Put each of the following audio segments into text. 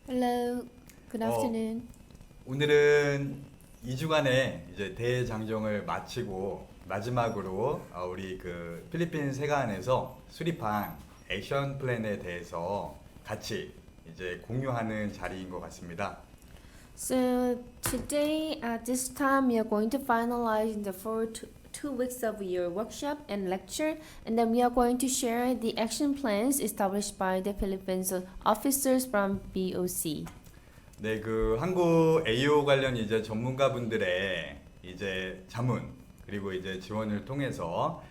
Hello, good 어, afternoon. 오늘은 2주간의 이제 대장정을 마치고 마지막으로 우리 그 필리핀 세관에서 수립한 액션 플랜에 대해서 같이 이제 공유하는 자리인 것 같습니다. So today at this time we are going to finalize the 2 weeks of your workshop and lecture, and then we are going to share the action plans established by the Philippines officers from BOC. 네, 그 한국 AO 관련 이제 전문가분들의 이제 자문 그리고 이제 지원을 통해서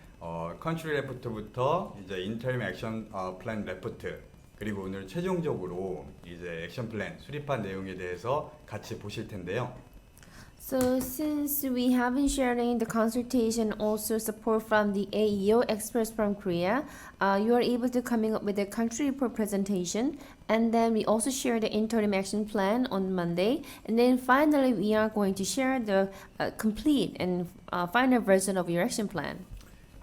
컨트리 레포트부터 이제 인터임 액션 플랜 레포트 그리고 오늘 최종적으로 이제 액션 플랜 수립한 내용에 대해서 같이 보실 텐데요. So since we have been sharing the consultation, also support from the AEO experts from Korea, you are able to coming up with a country report presentation, and then we also share the interim action plan on Monday, and then finally we are going to share the complete and final version of your action plan.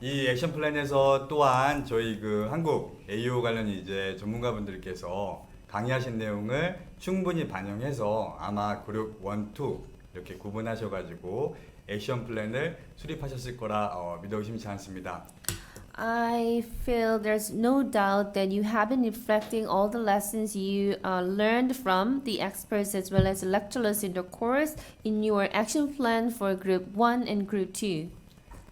이 액션 플랜에서 또한 저희 그 한국 AO 관련 이제 전문가분들께서 강의하신 내용을 충분히 반영해서 아마 그룹 1, 2 이렇게 구분하셔가지고 액션 플랜을 수립하셨을 거라 믿어 의심치 않습니다. I feel there's no doubt that you have been reflecting all the lessons you learned from the experts as well as the lecturers in the course in your action plan for Group 1 and Group 2.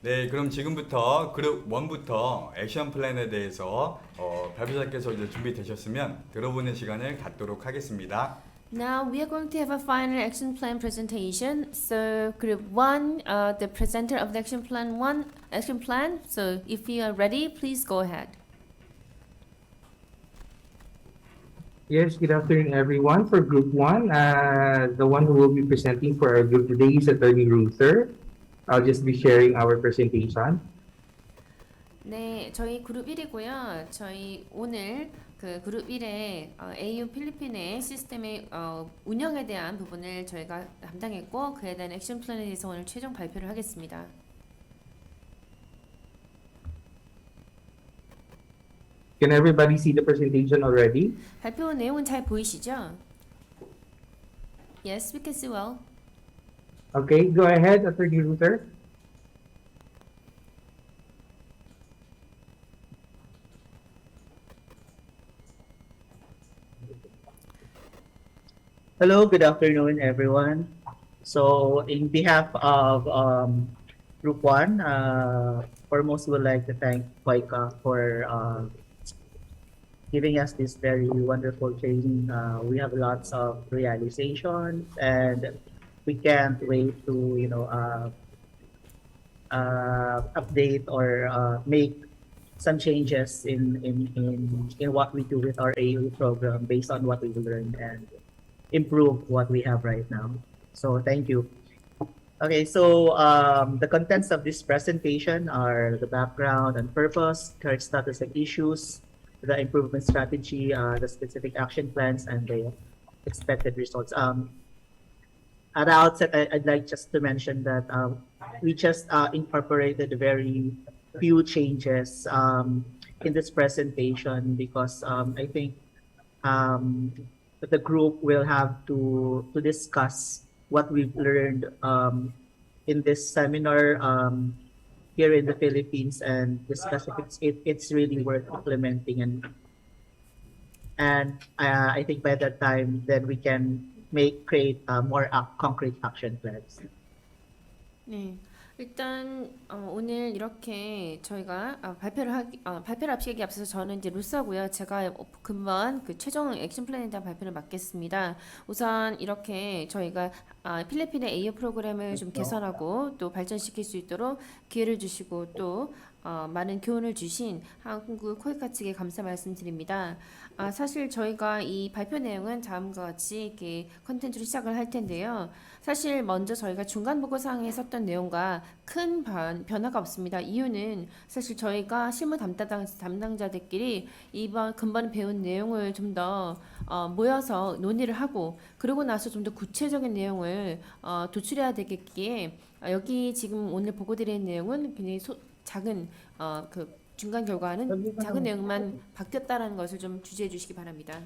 네, 그럼 지금부터 그룹 1부터 액션 플랜에 대해서 발표자께서 이제 준비되셨으면 들어보는 시간을 갖도록 하겠습니다. Now we are going to have a final action plan presentation. So Group 1, the presenter of the action plan. So if you are ready, please go ahead. Yes, good afternoon, everyone. For Group 1, the one who will be presenting for our group today is Attorney Ruther. I'll just be sharing our presentation. 네, 저희 그룹 1이고요. 저희 오늘 그 그룹 1의 AU 필리핀의 시스템의 운영에 대한 부분을 저희가 담당했고 그에 대한 액션 플랜에 대해서 오늘 최종 발표를 하겠습니다. Can everybody see the presentation already? 발표 내용은 잘 보이시죠? Yes, we can see well. Okay, go ahead, Attorney Ruther. Hello, good afternoon, everyone. So, in behalf of Group 1, foremost, we would like to thank FOICA for giving us this very wonderful training. We have lots of realizations, and we can't wait to, update or make some changes in what we do with our AU program based on what we've learned and improve what we have right now. So thank you. Okay, so the contents of this presentation are the background and purpose, current status and issues, the improvement strategy, the specific action plans, and the expected results. At the outset, I'd like just to mention that we just incorporated very few changes in this presentation because I think the group will have to discuss what we've learned in this seminar here in the Philippines and discuss if it's really worth implementing and I think by that time then we can create more concrete action plans. 네. 일단 오늘 이렇게 저희가 발표를 앞서기 앞서서 저는 이제 루사고요. 제가 금방 그 최종 액션 플랜에 대한 발표를 맡겠습니다. 우선 이렇게 저희가 필리핀의 AO 프로그램을 좀 개선하고 또 발전시킬 수 있도록 기회를 주시고 또 많은 교훈을 주신 한국 코이카 측에 감사 말씀드립니다. 사실 저희가 이 발표 내용은 다음과 같이 이렇게 컨텐츠로 시작을 할 텐데요. 사실 먼저 저희가 중간 보고사항에 썼던 내용과 큰 변화가 없습니다. 이유는 사실 저희가 실무 담당자들끼리 근본 배운 내용을 좀 더 모여서 논의를 하고 그러고 나서 좀 더 구체적인 내용을 도출해야 되겠기에 여기 지금 오늘 보고드린 내용은 굉장히 작은 그 중간 결과는 작은 내용만 바뀌었다라는 것을 좀 주지해 주시기 바랍니다.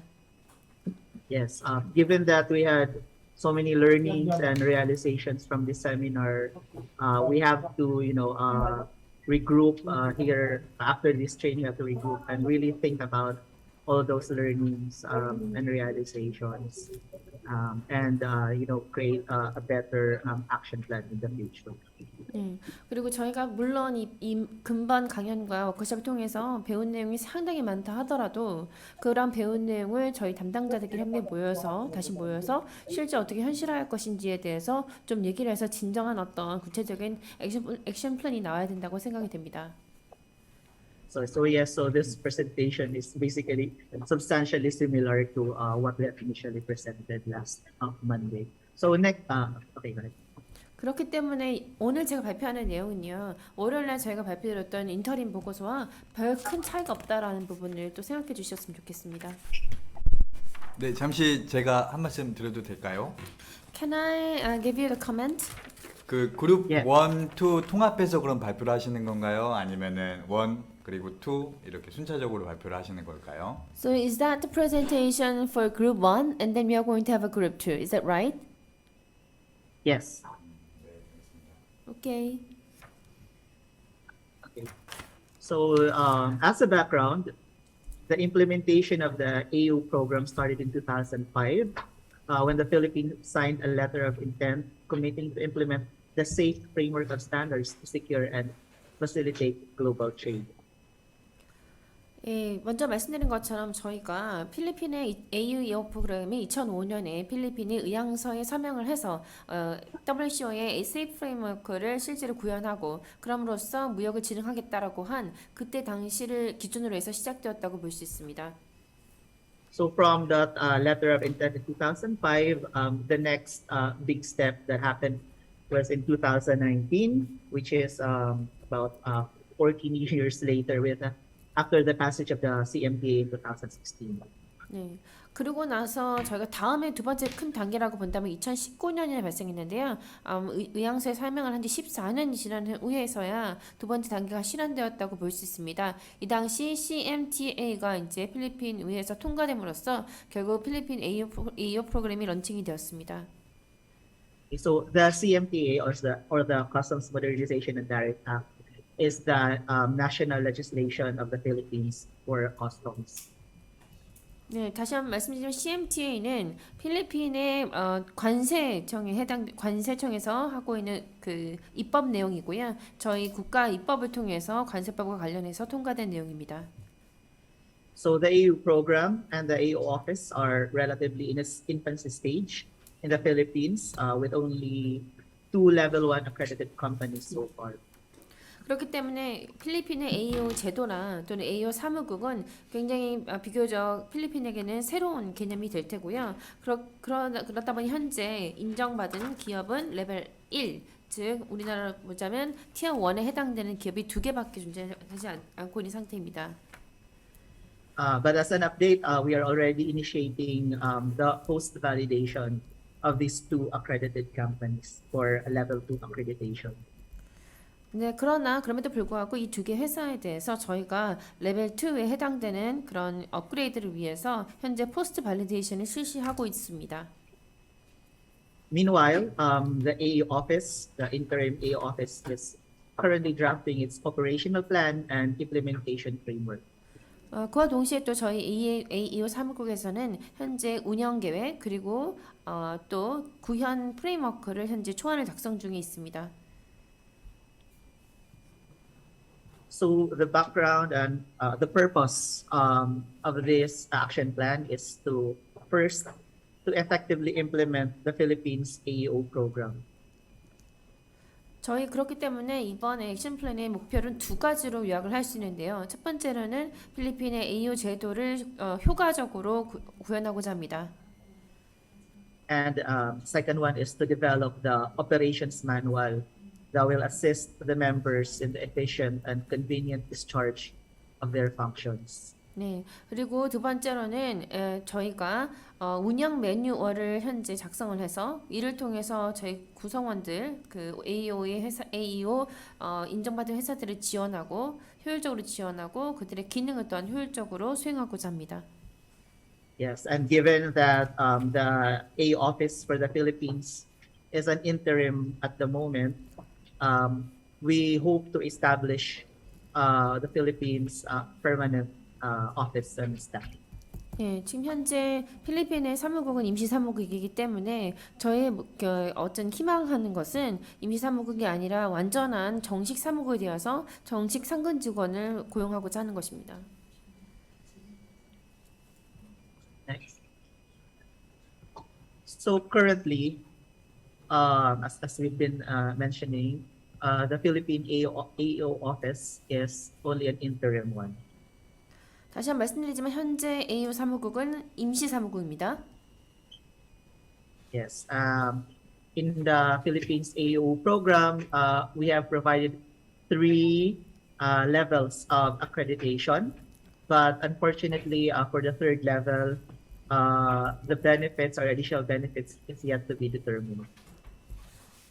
Yes, given that we had so many learnings and realizations from this seminar, we have to, regroup here after this training. We have to regroup and really think about all those learnings and realizations, and create a better action plan in the future. 네. 그리고 저희가 물론 이 금번 강연과 워크숍을 통해서 배운 내용이 상당히 많다 하더라도 그런 배운 내용을 저희 담당자들끼리 함께 모여서 다시 모여서 실제 어떻게 현실화할 것인지에 대해서 좀 얘기를 해서 진정한 어떤 구체적인 액션 플랜이 나와야 된다고 생각이 됩니다. So yes, so this presentation is basically substantially similar to what we had initially presented last Monday. So next, okay, go ahead. 그렇기 때문에 오늘 제가 발표하는 내용은요. 월요일날 저희가 발표드렸던 인터림 보고서와 별 큰 차이가 없다라는 부분을 또 생각해 주셨으면 좋겠습니다. 네, 잠시 제가 한 말씀 드려도 될까요? Can I give you the comment? 그 그룹 예. 1, 2 통합해서 그럼 발표를 하시는 건가요? 아니면은 1 그리고 2 이렇게 순차적으로 발표를 하시는 걸까요? So is that the presentation for group 1 and then we are going to have a group 2. Is that right? Yes. Okay. Okay. So, as a background, the implementation of the AU program started in 2005 when the Philippines signed a letter of intent committing to implement the safe framework of standards to secure and facilitate global trade. 예, 먼저 말씀드린 것처럼 저희가 필리핀의 AU EO 프로그램이 2005년에 필리핀이 의향서에 서명을 해서 WCO의 세이프 프레임워크를 실제로 구현하고 그럼으로써 무역을 진흥하겠다라고 한 그때 당시를 기준으로 해서 시작되었다고 볼 수 있습니다. So from that letter of intent in 2005, the next big step that happened was in 2019, which is about 14 years later with after the passage of the CMTA in 2016. 네. 그리고 나서 저희가 다음에 두 번째 큰 단계라고 본다면 2019년에 발생했는데요. 의향서에 설명을 한 지 14년이 지난 후에서야 두 번째 단계가 실현되었다고 볼 수 있습니다. 이 당시 CMTA가 이제 필리핀 의회에서 통과됨으로써 결국 필리핀 AO 프로그램이 런칭이 되었습니다. So the CMTA or the Customs Modernization and Direct Act is the national legislation of the Philippines for customs. 네, 다시 한번 말씀드리면 CMTA는 필리핀의 관세청에서 하고 있는 그 입법 내용이고요. 저희 국가 입법을 통해서 관세법과 관련해서 통과된 내용입니다. So the AU program and the AU office are relatively in its infancy stage in the Philippines with only 2 level 1 accredited companies so far. 그렇기 때문에 필리핀의 AO 제도나 또는 AO 사무국은 굉장히 비교적 필리핀에게는 새로운 개념이 될 테고요. 그렇다 보니 현재 인정받은 기업은 레벨 1, 즉 우리나라로 보자면 티어 1에 해당되는 기업이 2개밖에 존재하지 않고 있는 상태입니다. But as an update, we are already initiating the post-validation of these 2 accredited companies for a level 2 accreditation. 네, 그럼에도 불구하고 이 두 개 회사에 대해서 저희가 레벨 2에 해당되는 그런 업그레이드를 위해서 현재 포스트 발리데이션을 실시하고 있습니다. Meanwhile, the AU office, the interim AU office, is currently drafting its operational plan and implementation framework. 그와 동시에 또 저희 AEO 사무국에서는 현재 운영 계획 그리고 또 구현 프레임워크를 현재 초안을 작성 중에 있습니다. So the background and the purpose of this action plan is to first to effectively implement the Philippines AEO program. 저희 그렇기 때문에 이번에 액션 플랜의 목표는 두 가지로 요약을 할 수 있는데요. 첫 번째로는 필리핀의 AEO 제도를 효과적으로 구현하고자 합니다. And second one is to develop the operations manual that will assist the members in the efficient and convenient discharge of their functions. 네, 그리고 두 번째로는 저희가 운영 매뉴얼을 현재 작성을 해서 이를 통해서 저희 구성원들 그 AEO 인정받은 회사들을 효율적으로 지원하고 그들의 기능을 또한 효율적으로 수행하고자 합니다. Yes, and given that the A office for the Philippines is an interim at the moment, we hope to establish the Philippines permanent office and staff. 예, 지금 현재 필리핀의 사무국은 임시 사무국이기 때문에 저의 어떤 희망하는 것은 임시 사무국이 아니라 완전한 정식 사무국이 되어서 정식 상근 직원을 고용하고자 하는 것입니다. Next. So currently, as we've been mentioning, the Philippine AO office is only an interim one. 다시 한번 말씀드리지만 현재 AU 사무국은 임시 사무국입니다. Yes. In the Philippines AO program, we have provided three levels of accreditation, but unfortunately, for the third level, the benefits or additional benefits is yet to be determined.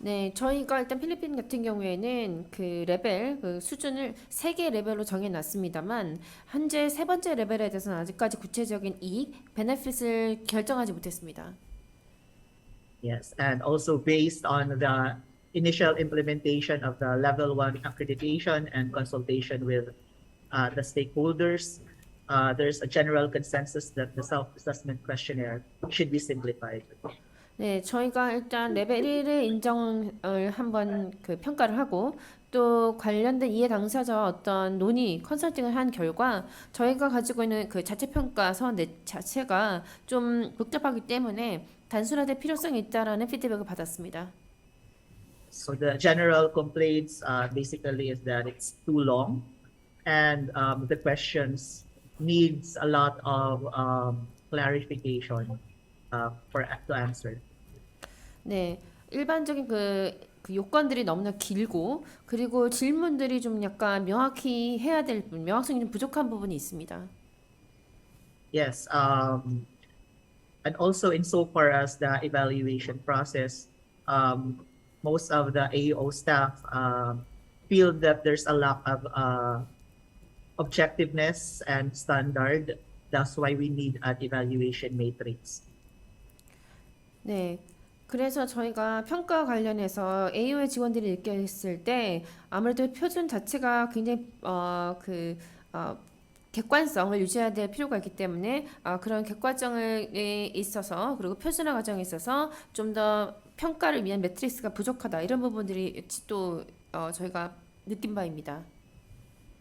네, 저희가 일단 필리핀 같은 경우에는 그 레벨, 그 수준을 3개 레벨로 정해놨습니다만 현재 세 번째 레벨에 대해서는 아직까지 구체적인 이익, 베네핏을 결정하지 못했습니다. Yes, and also based on the initial implementation of the level 1 accreditation and consultation with the stakeholders, there's a general consensus that the self-assessment questionnaire should be simplified. 네, 저희가 일단 레벨 1의 인정을 한번 그 평가를 하고 또 관련된 이해 당사자와 어떤 논의, 컨설팅을 한 결과 저희가 가지고 있는 그 자체 평가서 자체가 좀 복잡하기 때문에 단순화될 필요성이 있다라는 피드백을 받았습니다. So the general complaints basically is that it's too long and the questions needs a lot of clarification to answer. 네, 일반적인 그 요건들이 너무나 길고 그리고 질문들이 좀 약간 명확히 해야 될 명확성이 좀 부족한 부분이 있습니다. Yes, and also insofar as the evaluation process, most of the AO staff feel that there's a lack of objectiveness and standard. That's why we need an evaluation matrix. 네. 그래서 저희가 평가 관련해서 AO의 직원들이 느꼈을 때 아무래도 표준 자체가 굉장히 객관성을 유지해야 될 필요가 있기 때문에 그런 객관성에 있어서 그리고 표준화 과정에 있어서 좀 더 평가를 위한 매트릭스가 부족하다 이런 부분들이 또 저희가 느낀 바입니다.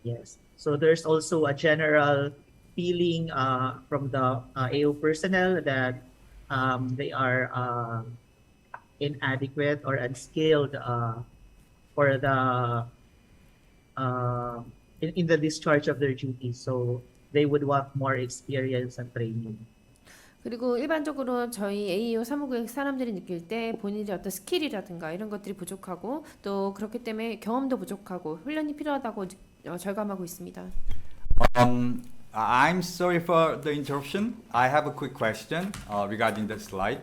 Yes. So there's also a general feeling from the AO personnel that they are inadequate or unskilled for the in the discharge of their duties. So they would want more experience and training. 그리고 일반적으로 저희 AEO 사무국 사람들이 느낄 때 본인의 어떤 스킬이라든가 이런 것들이 부족하고 또 그렇기 때문에 경험도 부족하고 훈련이 필요하다고 절감하고 있습니다. I'm sorry for the interruption. I have a quick question regarding the slide.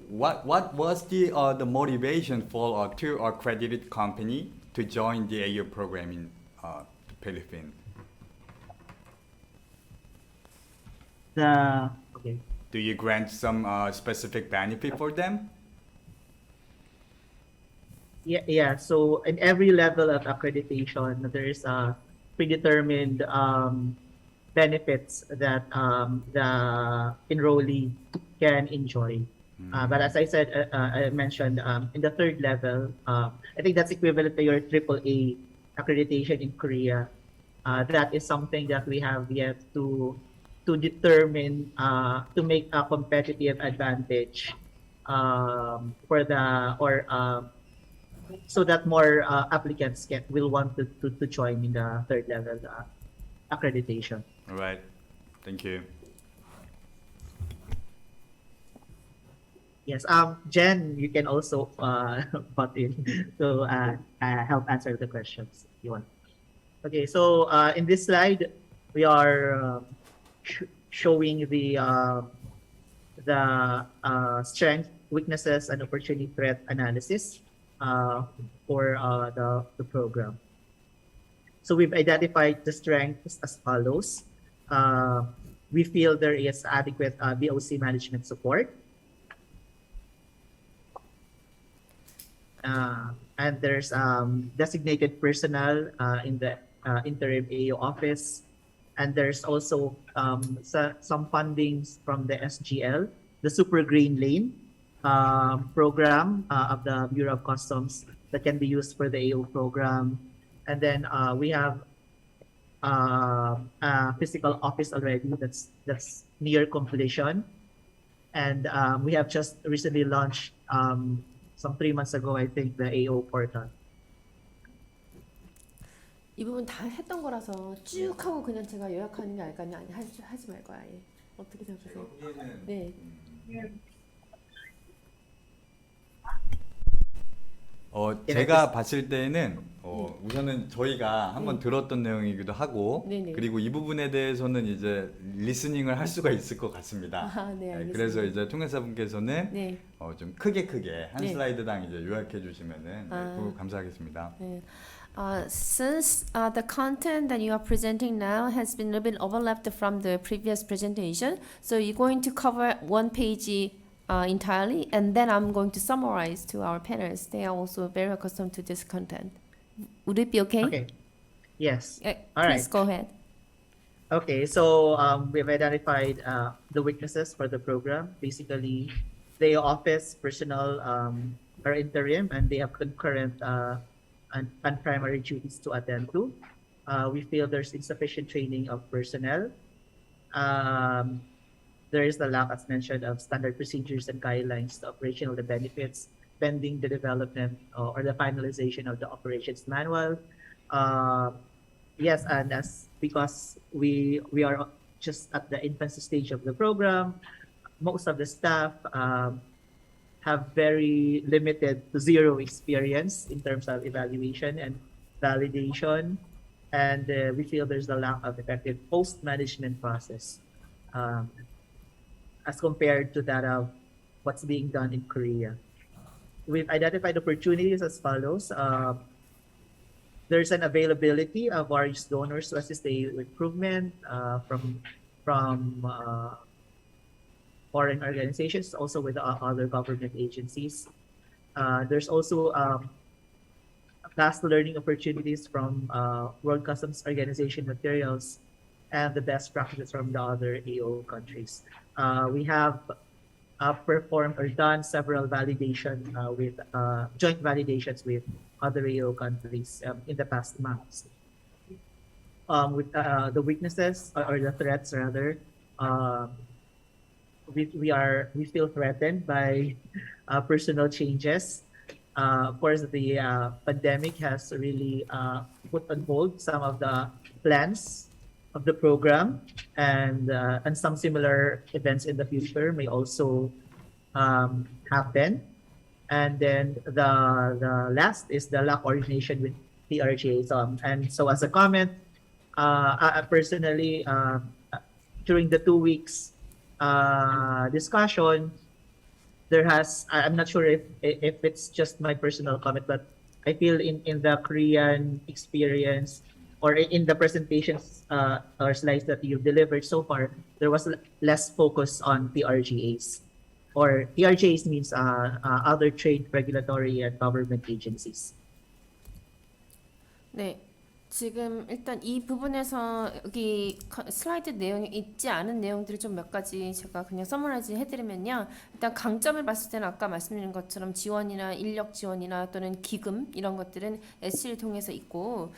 What was the motivation for a two accredited company to join the AU program in Philippines? Okay. Do you grant some specific benefit for them? Yeah. So in every level of accreditation, there is a predetermined benefits that the enrollee can enjoy. But as I said, I mentioned in the third level, I think that's equivalent to your AAA accreditation in Korea. That is something that we have yet to determine to make a competitive advantage for the so that more applicants will want to join in the third level accreditation. All right. Thank you. Yes, Jen, you can also butt in to help answer the questions if you want. Okay, so in this slide, we are showing the strength, weaknesses, and opportunity threat analysis for the program. So we've identified the strengths as follows. We feel there is adequate VOC management support. And there's designated personnel in the interim AO office. And there's also some fundings from the SGL, the Super Green Lane program of the Bureau of Customs that can be used for the AO program. And then we have a physical office already that's near completion. And we have just recently launched some 3 months ago, I think, the AO portal. 이 부분 다 했던 거라서 쭉 하고 그냥 제가 요약하는 게 알까요? 아니 하지 말고 아예. 어떻게 생각하세요? 네. 제가 봤을 때는 우선은 저희가 한번 들었던 내용이기도 하고 네네. 그리고 이 부분에 대해서는 이제 리스닝을 할 수가 있을 것 같습니다. 네, 알겠습니다. 그래서 이제 통역사분께서는 네. 좀 크게 한 네. 슬라이드당 이제 요약해 주시면은 감사하겠습니다. 네. Since the content that you are presenting now has been a little bit overlapped from the previous presentation, so you're going to cover one page entirely, and then I'm going to summarize to our panelists. They are also very accustomed to this content. Would it be okay? Okay. Yes. All Please right. go ahead. Okay, so we've identified the weaknesses for the program. Basically, the office personnel are interim and they have concurrent and primary duties to attend to. We feel there's insufficient training of personnel. There is the lack, as mentioned, of standard procedures and guidelines to operational the benefits pending the development or the finalization of the operations manual. Yes, and because we are just at the infancy stage of the program, most of the staff have very limited to zero experience in terms of evaluation and validation, and we feel there's a lack of effective post-management process as compared to that of what's being done in Korea. We've identified opportunities as follows. There's an availability of various donors to assist the recruitment from foreign organizations, also with other government agencies. There's also vast learning opportunities from World Customs Organization materials and the best practices from the other AO countries. We have performed or done several validation with joint validations with other AO countries in the past months. With the weaknesses or the threats rather, we feel threatened by personal changes. Of course, the pandemic has really put on hold some of the plans of the program, and some similar events in the future may also happen. And then the last is the lack of coordination with TRGA. So as a comment, I personally during the 2 weeks discussion, I'm not sure if it's just my personal comment, but I feel in the Korean experience or in the presentations or slides that you've delivered so far, there was less focus on TRGAs. Or TRGAs means other trade, regulatory, and government agencies. 네. 지금 일단 이 부분에서 여기 슬라이드 내용에 있지 않은 내용들을 좀 몇 가지 제가 그냥 서머라이즈 해드리면요. 일단 강점을 봤을 때는 아까 말씀드린 것처럼 지원이나 인력 지원이나 또는 기금 이런 것들은 SC를 통해서 있고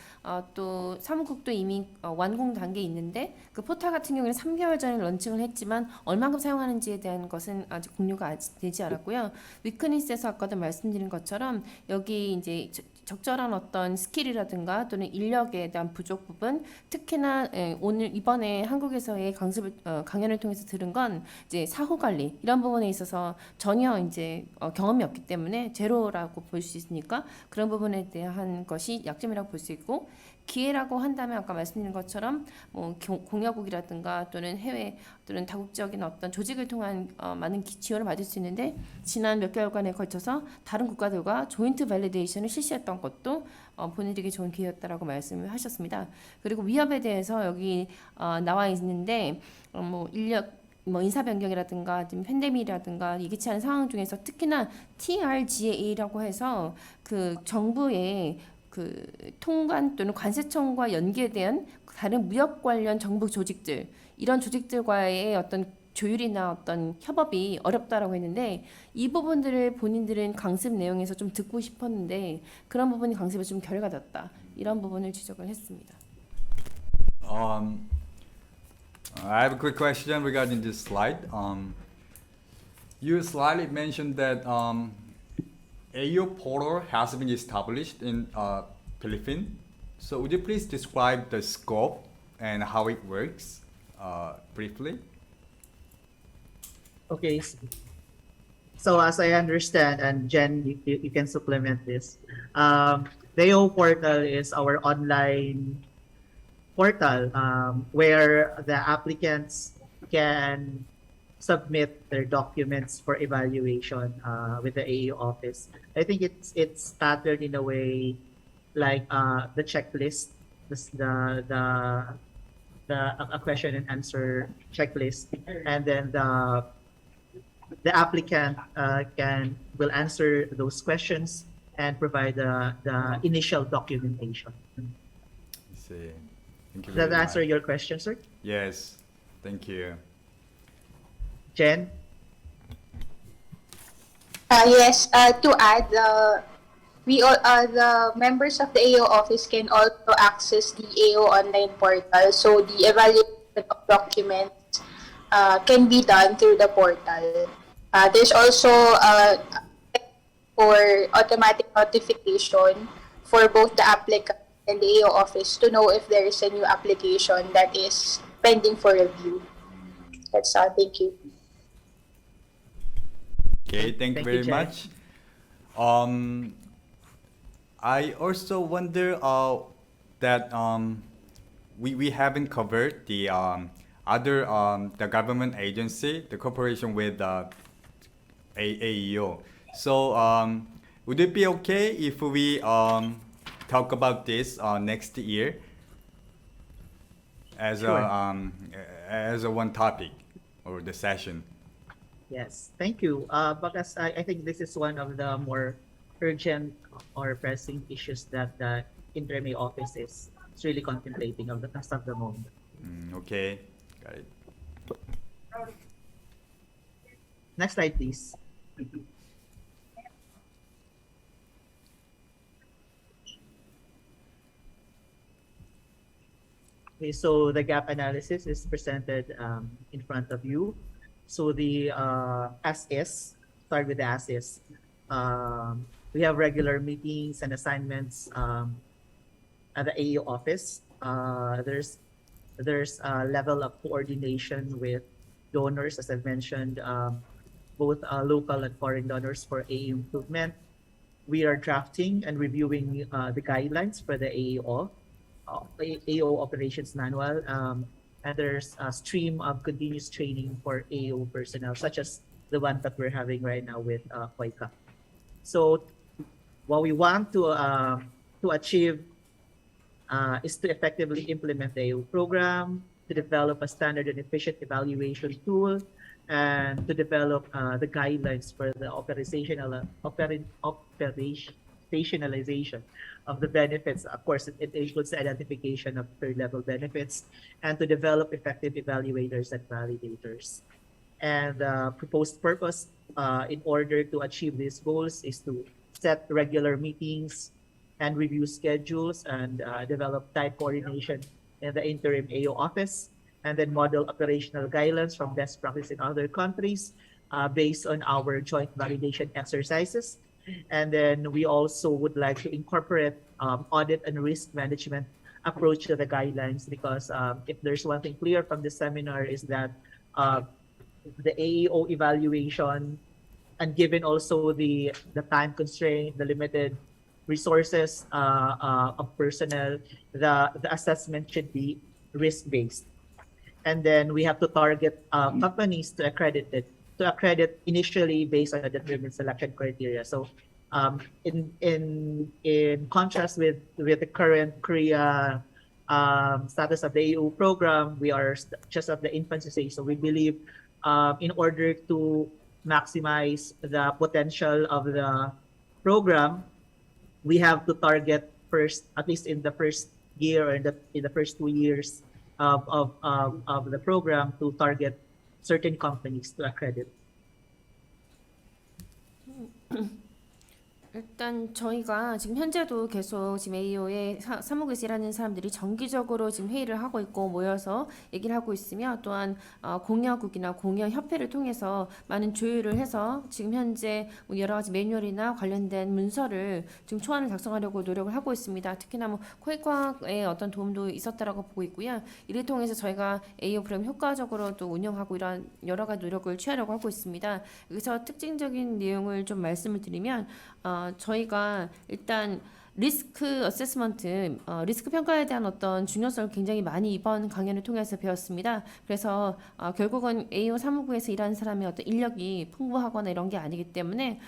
또 사무국도 이미 완공 단계에 있는데 그 포털 같은 경우에는 3개월 전에 런칭을 했지만 얼마큼 사용하는지에 대한 것은 아직 공유가 되지 않았고요. 위크니스에서 아까도 말씀드린 것처럼 여기 이제 적절한 어떤 스킬이라든가 또는 인력에 대한 부족 부분, 특히나 오늘 이번에 한국에서의 강연을 통해서 들은 건 이제 사후 관리 이런 부분에 있어서 전혀 이제 경험이 없기 때문에 제로라고 볼 수 있으니까 그런 부분에 대한 것이 약점이라고 볼 수 있고, 기회라고 한다면 아까 말씀드린 것처럼 뭐 공여국이라든가 또는 해외 또는 다국적인 어떤 조직을 통한 많은 지원을 받을 수 있는데 지난 몇 개월간에 걸쳐서 다른 국가들과 조인트 밸리데이션을 실시했던 것도 보내드리기 좋은 기회였다라고 말씀을 하셨습니다. 그리고 위협에 대해서 여기 나와 있는데 뭐 인력 뭐 인사 변경이라든가 좀 팬데믹이라든가 예기치 않은 상황 중에서 특히나 TRGA라고 해서 그 정부의 그 통관 또는 관세청과 연계된 다른 무역 관련 정부 조직들 이런 조직들과의 어떤 조율이나 어떤 협업이 어렵다라고 했는데 이 부분들을 본인들은 강습 내용에서 좀 듣고 싶었는데 그런 부분이 강습에 좀 결여가 이런 부분을 지적을 했습니다. I have a quick question regarding this slide. You slightly mentioned that AO portal has been established in Philippines. So would you please describe the scope and how it works briefly? Okay. So as I understand, and Jen, you can supplement this. The AO portal is our online portal where the applicants can submit their documents for evaluation with the AU office. I think it's patterned in a way like the checklist, a question and answer checklist, and then the applicant will answer those questions and provide the initial documentation. I see. Thank you Does that very answer much. your question, sir? Yes. Thank you. Jen? Yes, to add, the members of the AO office can also access the AO online portal. So the evaluation of documents can be done through the portal. There's also for automatic notification for both the applicant and the AO office to know if there is a new application that is pending for review. That's all. Thank you. Okay, thank you Thank you, very Jen. much. I also wonder that we haven't covered the other the government agency, the cooperation with AEO. So would it be okay if we talk about this next year as Sure. as a one topic or the session? Yes, thank you. Because I think this is one of the more urgent or pressing issues that the interim office is really contemplating of the as of the moment. Okay, got it. Next slide, please. Okay, so the gap analysis is presented in front of you. So the as is, start with the as is. We have regular meetings and assignments at the AU office. There's a level of coordination with donors, as I've mentioned, both local and foreign donors for AU improvement. We are drafting and reviewing the guidelines for the AO operations manual. And there's a stream of continuous training for AO personnel, such as the one that we're having right now with COICA. So what we want to achieve is to effectively implement the AO program, to develop a standard and efficient evaluation tool, and to develop the guidelines for the operationalization of the benefits. Of course, it includes the identification of third-level benefits and to develop effective evaluators and validators. And proposed purpose in order to achieve these goals is to set regular meetings and review schedules and develop tight coordination in the interim AO office, and then model operational guidelines from best practice in other countries based on our joint validation exercises. And then we also would like to incorporate audit and risk management approach to the guidelines, because if there's one thing clear from this seminar is that the AEO evaluation, and given also the time constraint, the limited resources of personnel, the assessment should be risk-based. And then we have to target companies to accredit initially based on a determined selection criteria. So in contrast with the current Korea status of the AU program, we are just at the infancy stage. So we believe in order to maximize the potential of the program, we have to target first, at least in the first year or in the first 2 years of the program, to target certain companies to accredit. 일단 저희가 지금 현재도 계속 지금 AO에 사무국에서 일하는 사람들이 정기적으로 지금 회의를 하고 있고 모여서 얘기를 하고 있으며, 또한 공여국이나 공여협회를 통해서 많은 조율을 해서 지금 현재 여러 가지 매뉴얼이나 관련된 문서를 지금 초안을 작성하려고 노력을 하고 있습니다. 특히나 코이과의 어떤 도움도 있었다라고 보고 있고요. 이를 통해서 저희가 AO 프로그램 효과적으로 또 운영하고 이런 여러 가지 노력을 취하려고 하고 있습니다. 여기서 특징적인 내용을 좀 말씀을 드리면, 저희가 일단 리스크 어세스먼트, 리스크 평가에 대한 어떤 중요성을 굉장히 많이 이번 강연을 통해서 배웠습니다. 그래서 결국은 AO 사무국에서 일하는 사람의 어떤 인력이 풍부하거나 이런 게 아니기 때문에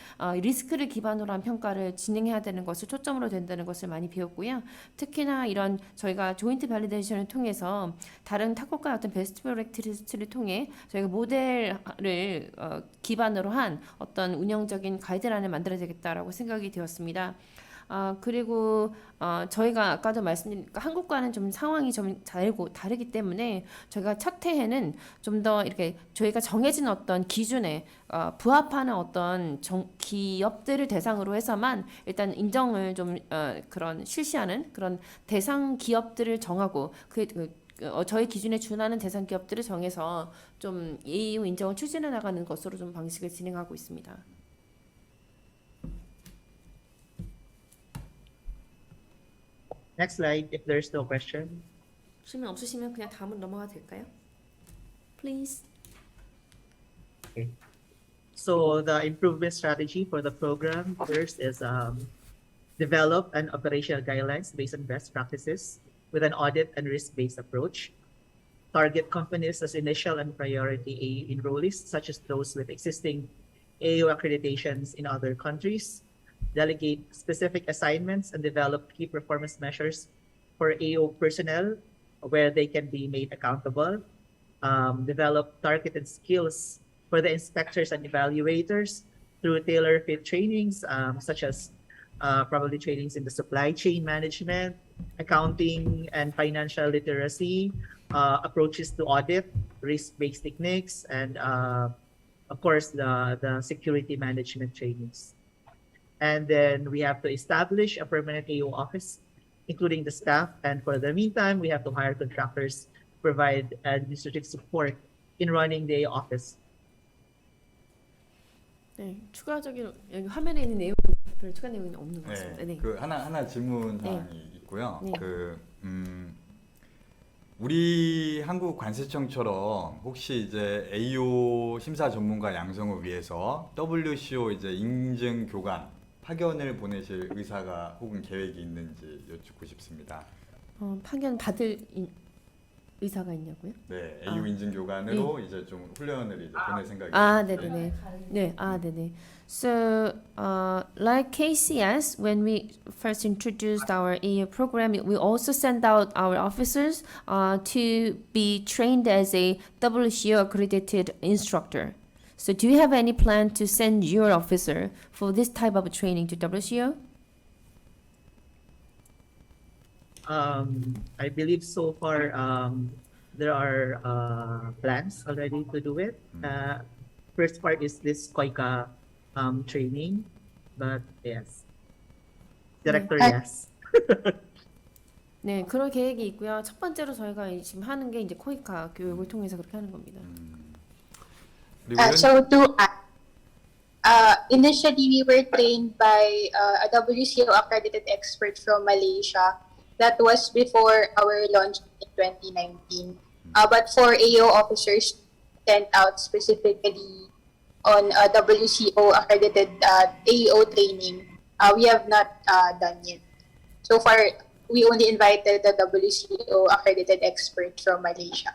리스크를 기반으로 한 평가를 진행해야 되는 것을 초점으로 된다는 것을 많이 배웠고요. 특히나 이런 저희가 조인트 발리데이션을 통해서 다른 타국과의 어떤 베스트 프랙티스를 통해 저희가 모델을 기반으로 한 어떤 운영적인 가이드라인을 만들어야 되겠다라고 생각이 되었습니다. 그리고 저희가 아까도 말씀드린 한국과는 좀 상황이 좀 다르기 때문에 저희가 첫 해에는 좀 더 이렇게 저희가 정해진 어떤 기준에 부합하는 어떤 기업들을 대상으로 해서만 일단 인정을 좀 그런 실시하는 그런 대상 기업들을 정하고 저희 기준에 준하는 대상 기업들을 정해서 좀 AU 인정을 추진해 나가는 것으로 좀 방식을 진행하고 있습니다. Next slide, if there's no question. 질문 없으시면 그냥 다음으로 넘어가도 될까요? Please. Okay. So the improvement strategy for the program first is develop an operational guidelines based on best practices with an audit and risk-based approach. Target companies as initial and priority AU enrollees, such as those with existing AU accreditations in other countries. Delegate specific assignments and develop key performance measures for AO personnel where they can be made accountable. Develop targeted skills for the inspectors and evaluators through tailor-fit trainings, such as probably trainings in the supply chain management, accounting and financial literacy, approaches to audit, risk-based techniques, and of course the security management trainings. And then we have to establish a permanent AO office, including the staff. And for the meantime, we have to hire contractors to provide administrative support in running the AO office. 네, 추가적인 여기 화면에 있는 내용은 별 추가 내용은 없는 것 같습니다. 네. 그 하나 질문 사항이 있고요. 네. 우리 한국 관세청처럼 혹시 이제 AO 심사 전문가 양성을 위해서 WCO 이제 인증 교관 파견을 보내실 의사가 혹은 계획이 있는지 여쭙고 싶습니다. 파견 받을 의사가 있냐고요? 네, AU 인증 교관으로 이제 좀 훈련을 이제 보낼 생각이. 네네네. 네, 네네. So, like KCS, when we first introduced our AU program, we also sent out our officers to be trained as a WCO accredited instructor. So, do you have any plan to send your officer for this type of training to WCO? I believe so far there are plans already to do it. First part is this KOICA training, but yes, director, yes. 네, 그럴 계획이 있고요. 첫 번째로 저희가 지금 하는 게 이제 코이카 교육을 통해서 그렇게 하는 겁니다. 그리고 So to add, initially we were trained by a WCO accredited expert from Malaysia. That was before our launch in 2019. But for AO officers sent out specifically on WCO accredited AO training, we have not done yet. So far, we only invited the WCO accredited expert from Malaysia.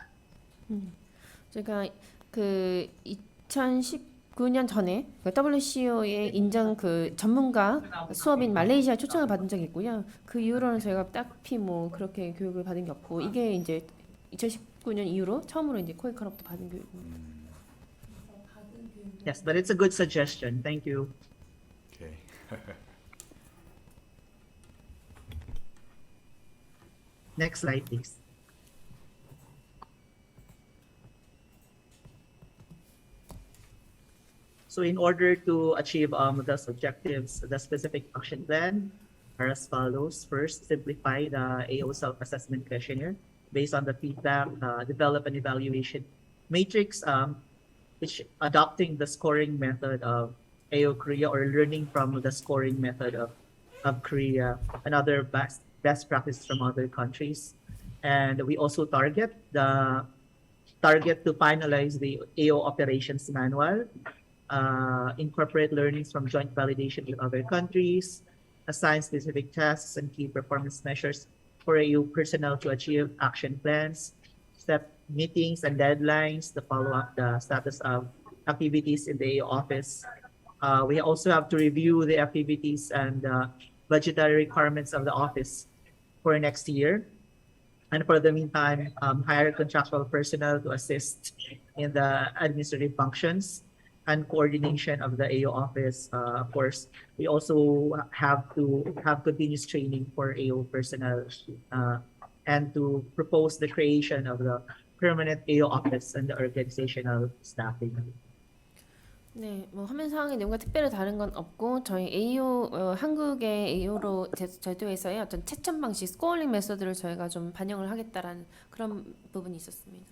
제가 그 2019년 전에 그 WCO의 인정 그 전문가 수업인 말레이시아 초청을 받은 적이 있고요. 그 이후로는 저희가 딱히 뭐 그렇게 교육을 받은 게 없고 이게 이제 2019년 이후로 처음으로 이제 코이카로부터 받은 교육입니다. Yes, but it's a good suggestion. Thank you. 오케이. Next slide, please. So in order to achieve those objectives, the specific action plan are as follows. First, simplify the AO self-assessment questionnaire based on the feedback, develop an evaluation matrix, which adopting the scoring method of AO Korea or learning from the scoring method of Korea and other best practices from other countries. And we also target to finalize the AO operations manual, incorporate learnings from joint validation with other countries, assign specific tasks and key performance measures for AO personnel to achieve action plans, set meetings and deadlines to follow up the status of activities in the AO office. We also have to review the activities and budgetary requirements of the office for next year. And for the meantime, hire contractual personnel to assist in the administrative functions and coordination of the AO office. Of course, we also have to have continuous training for AO personnel and to propose the creation of the permanent AO office and the organizational staffing. 네, 뭐 화면 상황의 내용과 특별히 다른 건 없고 저희 AO 한국의 AO로 제도에서의 어떤 채점 방식, 스코어링 메소드를 저희가 좀 반영을 하겠다라는 그런 부분이 있었습니다.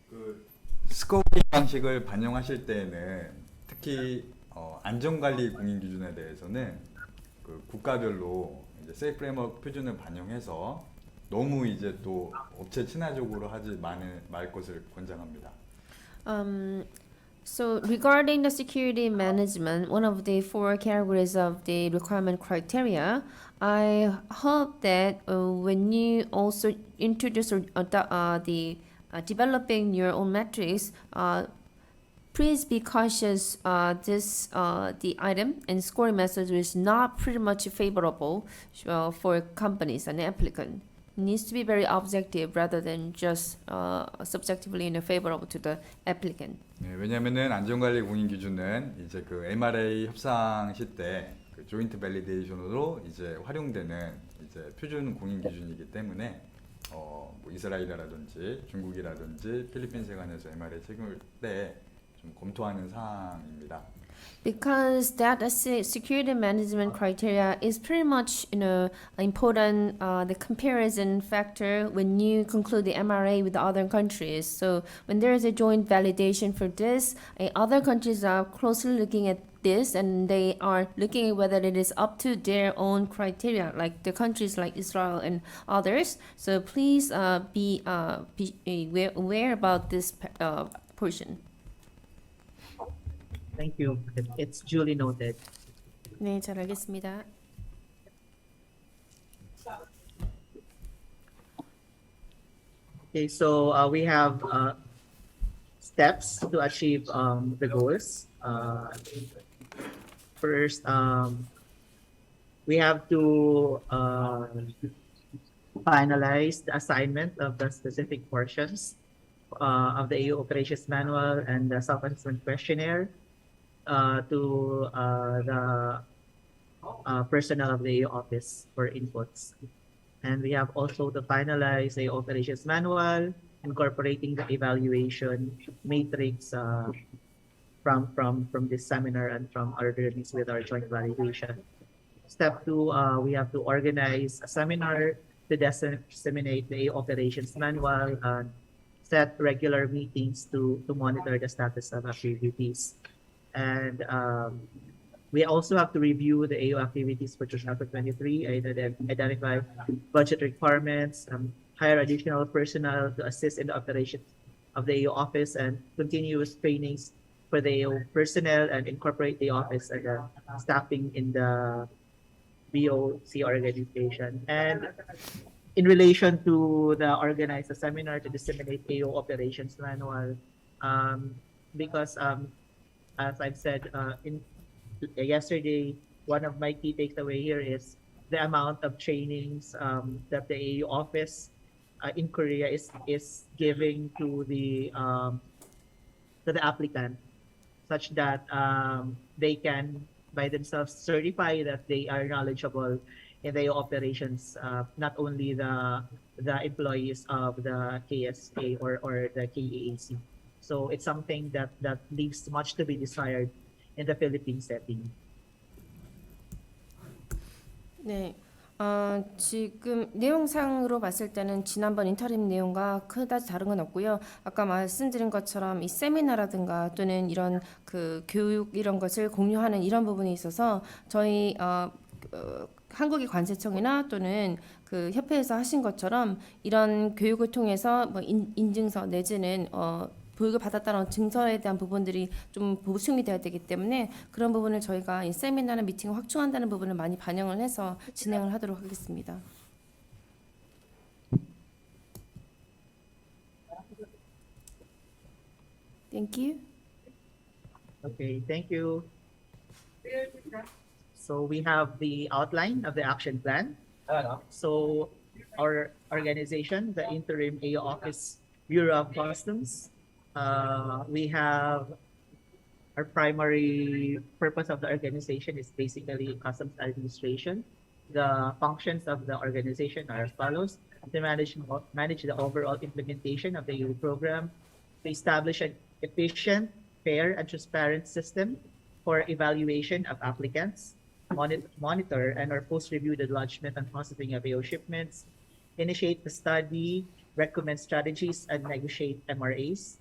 그 스코어링 방식을 반영하실 때에는 특히 안전관리 공인 기준에 대해서는 그 국가별로 이제 세이프 프레임워크 표준을 반영해서 너무 이제 또 업체 친화적으로 하지 말 것을 권장합니다. So regarding the security management, one of the four categories of the requirement criteria, I hope that when you also introduce the developing your own metrics, please be cautious. The item and scoring method is not pretty much favorable for companies and applicant. It needs to be very objective rather than just subjectively favorable to the applicant. 네, 왜냐하면은 안전관리 공인 기준은 이제 그 MRA 협상 시때 그 조인트 밸리데이션으로 이제 활용되는 이제 표준 공인 기준이기 때문에 뭐 이스라엘이라든지 중국이라든지 필리핀 세관에서 MRA 책임을 때 좀 검토하는 사항입니다. Because that security management criteria is pretty much important the comparison factor when you conclude the MRA with other countries. So when there is a joint validation for this, other countries are closely looking at this and they are looking at whether it is up to their own criteria, like the countries like Israel and others. So please be aware about this portion. Thank you. It's duly noted. 네, 잘 알겠습니다. Okay, so we have steps to achieve the goals. First, we have to finalize the assignment of the specific portions of the AU operations manual and the self-assessment questionnaire to the personnel of the AU office for inputs. And we have also to finalize the operations manual, incorporating the evaluation matrix from this seminar and from our learnings with our joint validation. Step 2, we have to organize a seminar to disseminate the operations manual and set regular meetings to monitor the status of activities. And we also have to review the AO activities for 2023, identify budget requirements, hire additional personnel to assist in the operations of the AO office, and continuous trainings for the AO personnel and incorporate the office and the staffing in the BOC organization. And in relation to the organize a seminar to disseminate AO operations manual, um, because as I've said in yesterday, one of my key takeaway here is the amount of trainings that the AU office in Korea is giving to the applicant, such that they can by themselves certify that they are knowledgeable in the operations, not only the employees of the KSA or the KAAC. So it's something that leaves much to be desired in the Philippine setting. 네. 지금 내용상으로 봤을 때는 지난번 인터림 내용과 그다지 다른 건 없고요. 아까 말씀드린 것처럼 이 세미나라든가 또는 이런 그 교육 이런 것을 공유하는 이런 부분에 있어서 저희 한국의 관세청이나 또는 그 협회에서 하신 것처럼 이런 교육을 통해서 뭐 인증서 내지는 교육을 받았다는 증서에 대한 부분들이 좀 보충이 되어야 되기 때문에 그런 부분을 저희가 이 세미나나 미팅을 확충한다는 부분을 많이 반영을 해서 진행을 하도록 하겠습니다. Thank you. Okay, thank you. So we have the outline of the action plan. So our organization, the Interim AO Office Bureau of Customs, we have our primary purpose of the organization is basically customs administration. The functions of the organization are as follows: to manage the overall implementation of the EU program, to establish an efficient, fair, and transparent system for evaluation of applicants, monitor and or post-review the lodgement and processing of AO shipments, initiate the study, recommend strategies, and negotiate MRAs,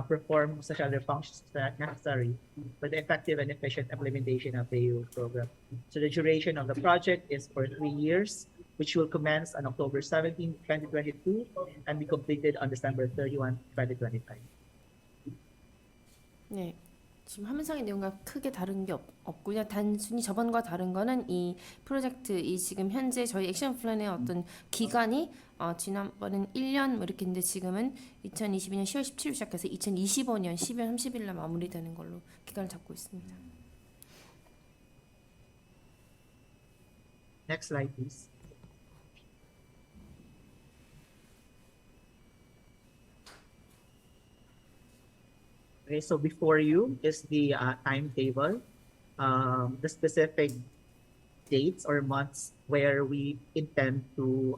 perform such other functions that are necessary for the effective and efficient implementation of the EU program. So the duration of the project is for 3 years, which will commence on October 17, 2022, and be completed on December 31, 2025. 네. 지금 화면상의 내용과 크게 다른 게 없고요. 단순히 저번과 다른 거는 이 프로젝트, 이 지금 현재 저희 액션 플랜의 어떤 기간이 지난번엔 1년 뭐 이렇게 했는데 지금은 2022년 10월 17일 시작해서 2025년 12월 30일 날 마무리되는 걸로 기간을 잡고 있습니다. Next slide, please. Okay, so before you is the timetable, the specific dates or months where we intend to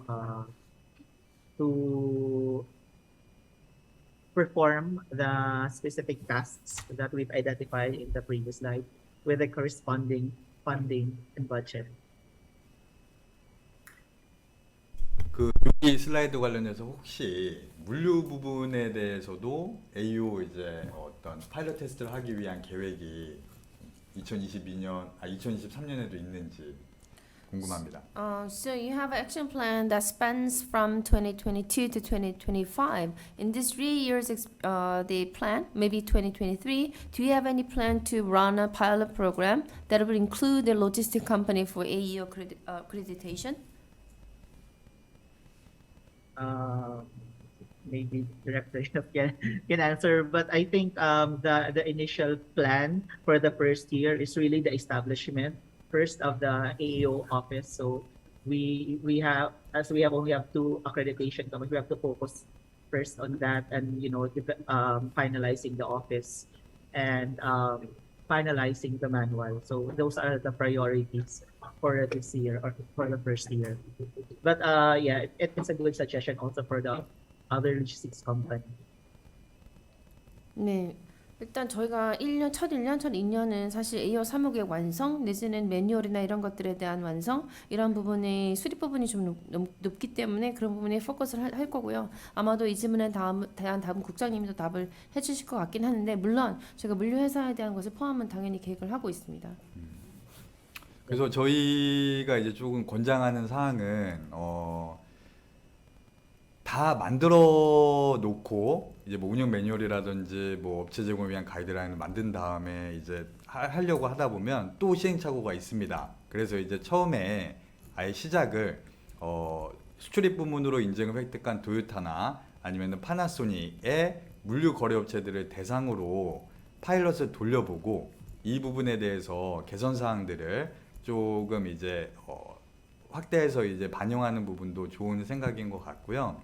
perform the specific tasks that we've identified in the previous slide with the corresponding funding and budget. 그 여기 슬라이드 관련해서 혹시 물류 부분에 대해서도 AO 이제 어떤 파일럿 테스트를 하기 위한 계획이 2023년에도 있는지 궁금합니다. So you have an action plan that spans from 2022 to 2025. In this 3 years, the plan, maybe 2023, do you have any plan to run a pilot program that will include the logistic company for AEO accreditation? Maybe Director can answer, but I think the initial plan for the first year is really the establishment first of the AEO office. So we only have 2 accreditation companies, we have to focus first on that, and finalizing the office and finalizing the manual. So those are the priorities for this year or for the first year. But yeah, it's a good suggestion also for the other logistics company. 네. 일단 저희가 첫 1년, 첫 2년은 사실 AO 사무의 완성 내지는 매뉴얼이나 이런 것들에 대한 완성 이런 부분의 수립 부분이 좀 높기 때문에 그런 부분에 포커스를 할 거고요. 아마도 이 질문에 다음 국장님도 답을 해주실 것 같긴 하는데 물론 저희가 물류회사에 대한 것을 포함은 당연히 계획을 하고 있습니다. 그래서 저희가 이제 조금 권장하는 사항은 다 만들어 놓고 이제 뭐 운영 매뉴얼이라든지 뭐 업체 제공을 위한 가이드라인을 만든 다음에 이제 하려고 하다 보면 또 시행착오가 있습니다. 그래서 이제 처음에 아예 시작을 수출입 부문으로 인증을 획득한 도요타나 아니면은 파나소닉의 물류 거래 업체들을 대상으로 파일럿을 돌려보고 이 부분에 대해서 개선 사항들을 조금 이제 확대해서 이제 반영하는 부분도 좋은 생각인 것 같고요.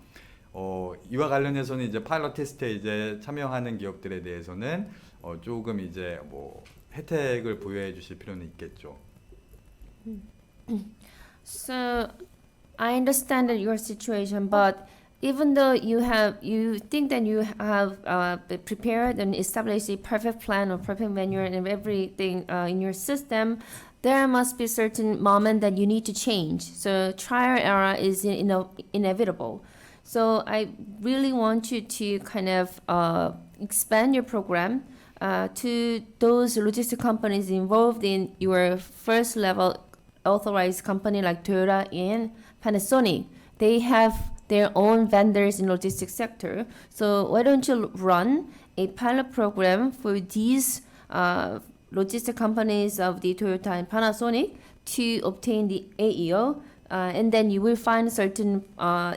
이와 관련해서는 이제 파일럿 테스트에 이제 참여하는 기업들에 대해서는 조금 이제 뭐 혜택을 부여해 주실 필요는 있겠죠. So I understand that your situation, but even though you think that you have prepared and established a perfect plan or perfect manual and everything in your system, there must be certain moment that you need to change. So trial error is inevitable. So I really want you to kind of expand your program to those logistic companies involved in your first level authorized company like Toyota and Panasonic. They have their own vendors in logistics sector. So why don't you run a pilot program for these logistic companies of the Toyota and Panasonic to obtain the AEO, and then you will find certain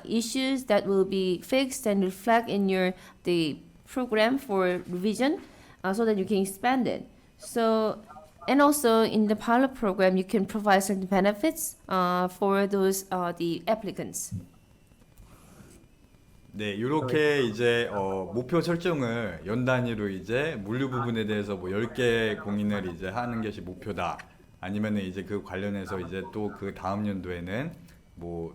issues that will be fixed and reflect in the program for revision, so that you can expand it. So, and also in the pilot program, you can provide certain benefits for those the applicants. 네, 이렇게 이제 목표 설정을 연 단위로 이제 물류 부분에 대해서 뭐 10개 공인을 이제 하는 것이 목표다. 아니면은 이제 그 관련해서 이제 또 그 다음 연도에는 뭐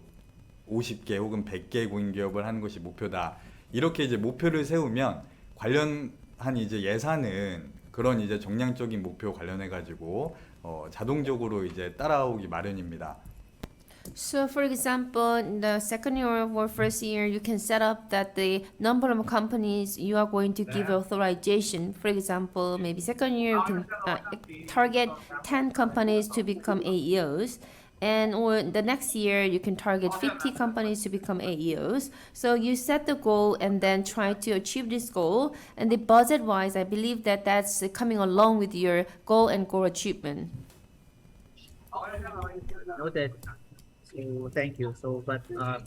50개 혹은 100개 공인 기업을 하는 것이 목표다. 이렇게 이제 목표를 세우면 관련한 이제 예산은 그런 이제 정량적인 목표 관련해 가지고 자동적으로 이제 따라오기 마련입니다. So, for example, in the second year or first year, you can set up that the number of companies you are going to give authorization. For example, maybe second year you can target 10 companies to become AEOs. And or the next year you can target 50 companies to become AEOs. So you set the goal and then try to achieve this goal. And the budget wise, I believe that that's coming along with your goal and goal achievement. Noted. So thank you. So, but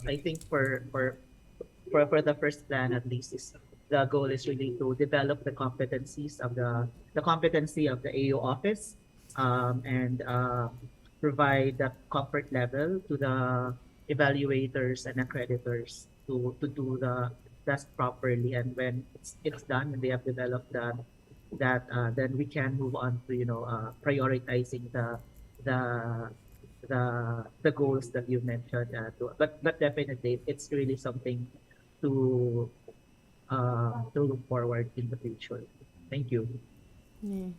I think for the first plan at least is the goal is really to develop the competencies of the competency of the AO office, and provide the comfort level to the evaluators and accreditors to do the test properly. And when it's done and they have developed that then we can move on to prioritizing the goals that you mentioned. But definitely it's really something to look forward in the future. Thank you. 네.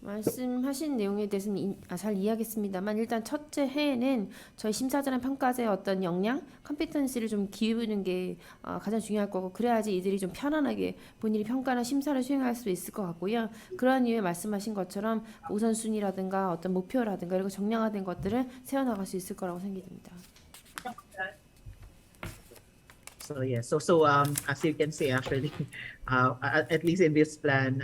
말씀하신 내용에 대해서는 잘 이해하겠습니다만 일단 첫째 해에는 저희 심사자랑 평가자의 어떤 역량, 컴피턴시를 좀 기우는 게 가장 중요할 거고 그래야지 이들이 좀 편안하게 본인이 평가나 심사를 수행할 수 있을 것 같고요. 그러한 이유에 말씀하신 것처럼 우선순위라든가 어떤 목표라든가 이런 정량화된 것들을 세워나갈 수 있을 거라고 생각됩니다. So yeah, so as you can see, actually, at least in this plan,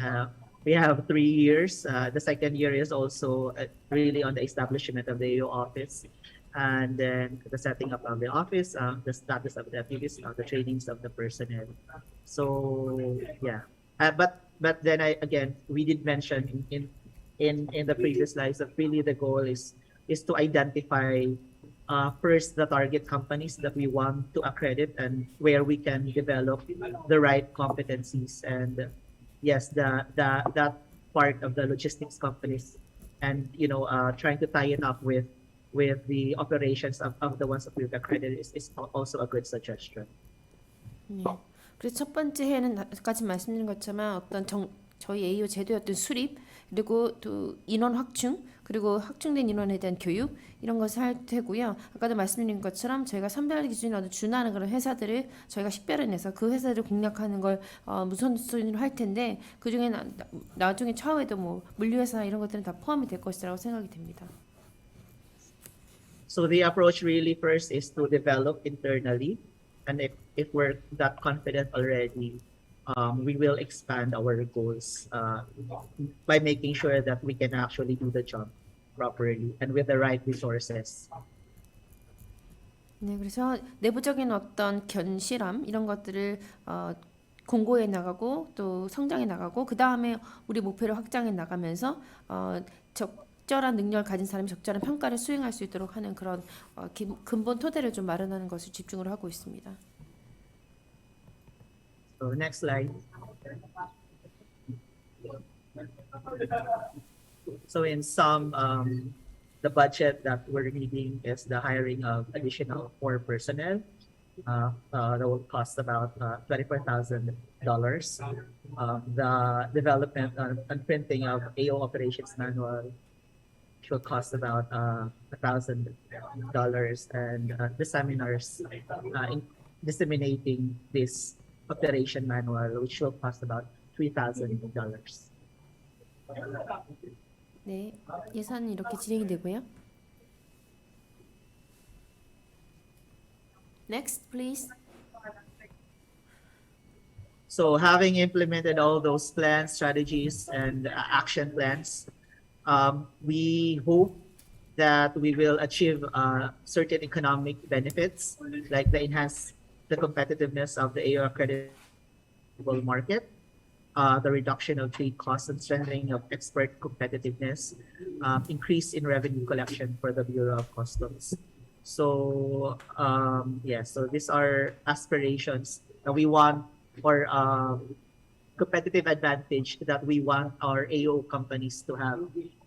we have 3 years. The second year is also really on the establishment of the AO office, and then the setting up of the office, the status of the activities, the trainings of the personnel. So yeah, but then we did mention in the previous slides that really the goal is to identify first the target companies that we want to accredit and where we can develop the right competencies. And yes, that part of the logistics companies, and trying to tie it up with the operations of the ones that we've accredited is also a good suggestion. 네. 그래서 첫 번째 해는 아까까지 말씀드린 것처럼 어떤 저희 AO 제도의 어떤 수립 그리고 또 인원 확충 그리고 확충된 인원에 대한 교육 이런 것을 할 테고요. 아까도 말씀드린 것처럼 저희가 선별 기준에 어떤 준하는 그런 회사들을 저희가 식별해내서 그 회사들을 공략하는 걸 우선순위로 할 텐데 그 중에 나중에 차후에도 뭐 물류회사 이런 것들은 다 포함이 될 것이라고 생각이 됩니다. So the approach really first is to develop internally And if we're that confident already, we will expand our goals by making sure that we can actually do the job properly and with the right resources. 네, 그래서 내부적인 어떤 견실함 이런 것들을 공고해 나가고 또 성장해 나가고 그 다음에 우리 목표를 확장해 나가면서 적절한 능력을 가진 사람이 적절한 평가를 수행할 수 있도록 하는 그런 근본 토대를 좀 마련하는 것을 집중을 하고 있습니다. So next slide. So in sum, the budget that we're needing is the hiring of additional 4 personnel. That will cost about $24,000. The development and printing of AO operations manual should cost about $1,000, and the seminars in disseminating this operation manual, which will cost about $3,000. 네, 예산은 이렇게 진행이 되고요. Next, please. So having implemented all those plans, strategies, and action plans, we hope that we will achieve certain economic benefits, like the competitiveness of the AO accreditable market, the reduction of trade costs and strengthening of export competitiveness, increase in revenue collection for the Bureau of Customs. So so these are aspirations that we want, or competitive advantage that we want our AO companies to have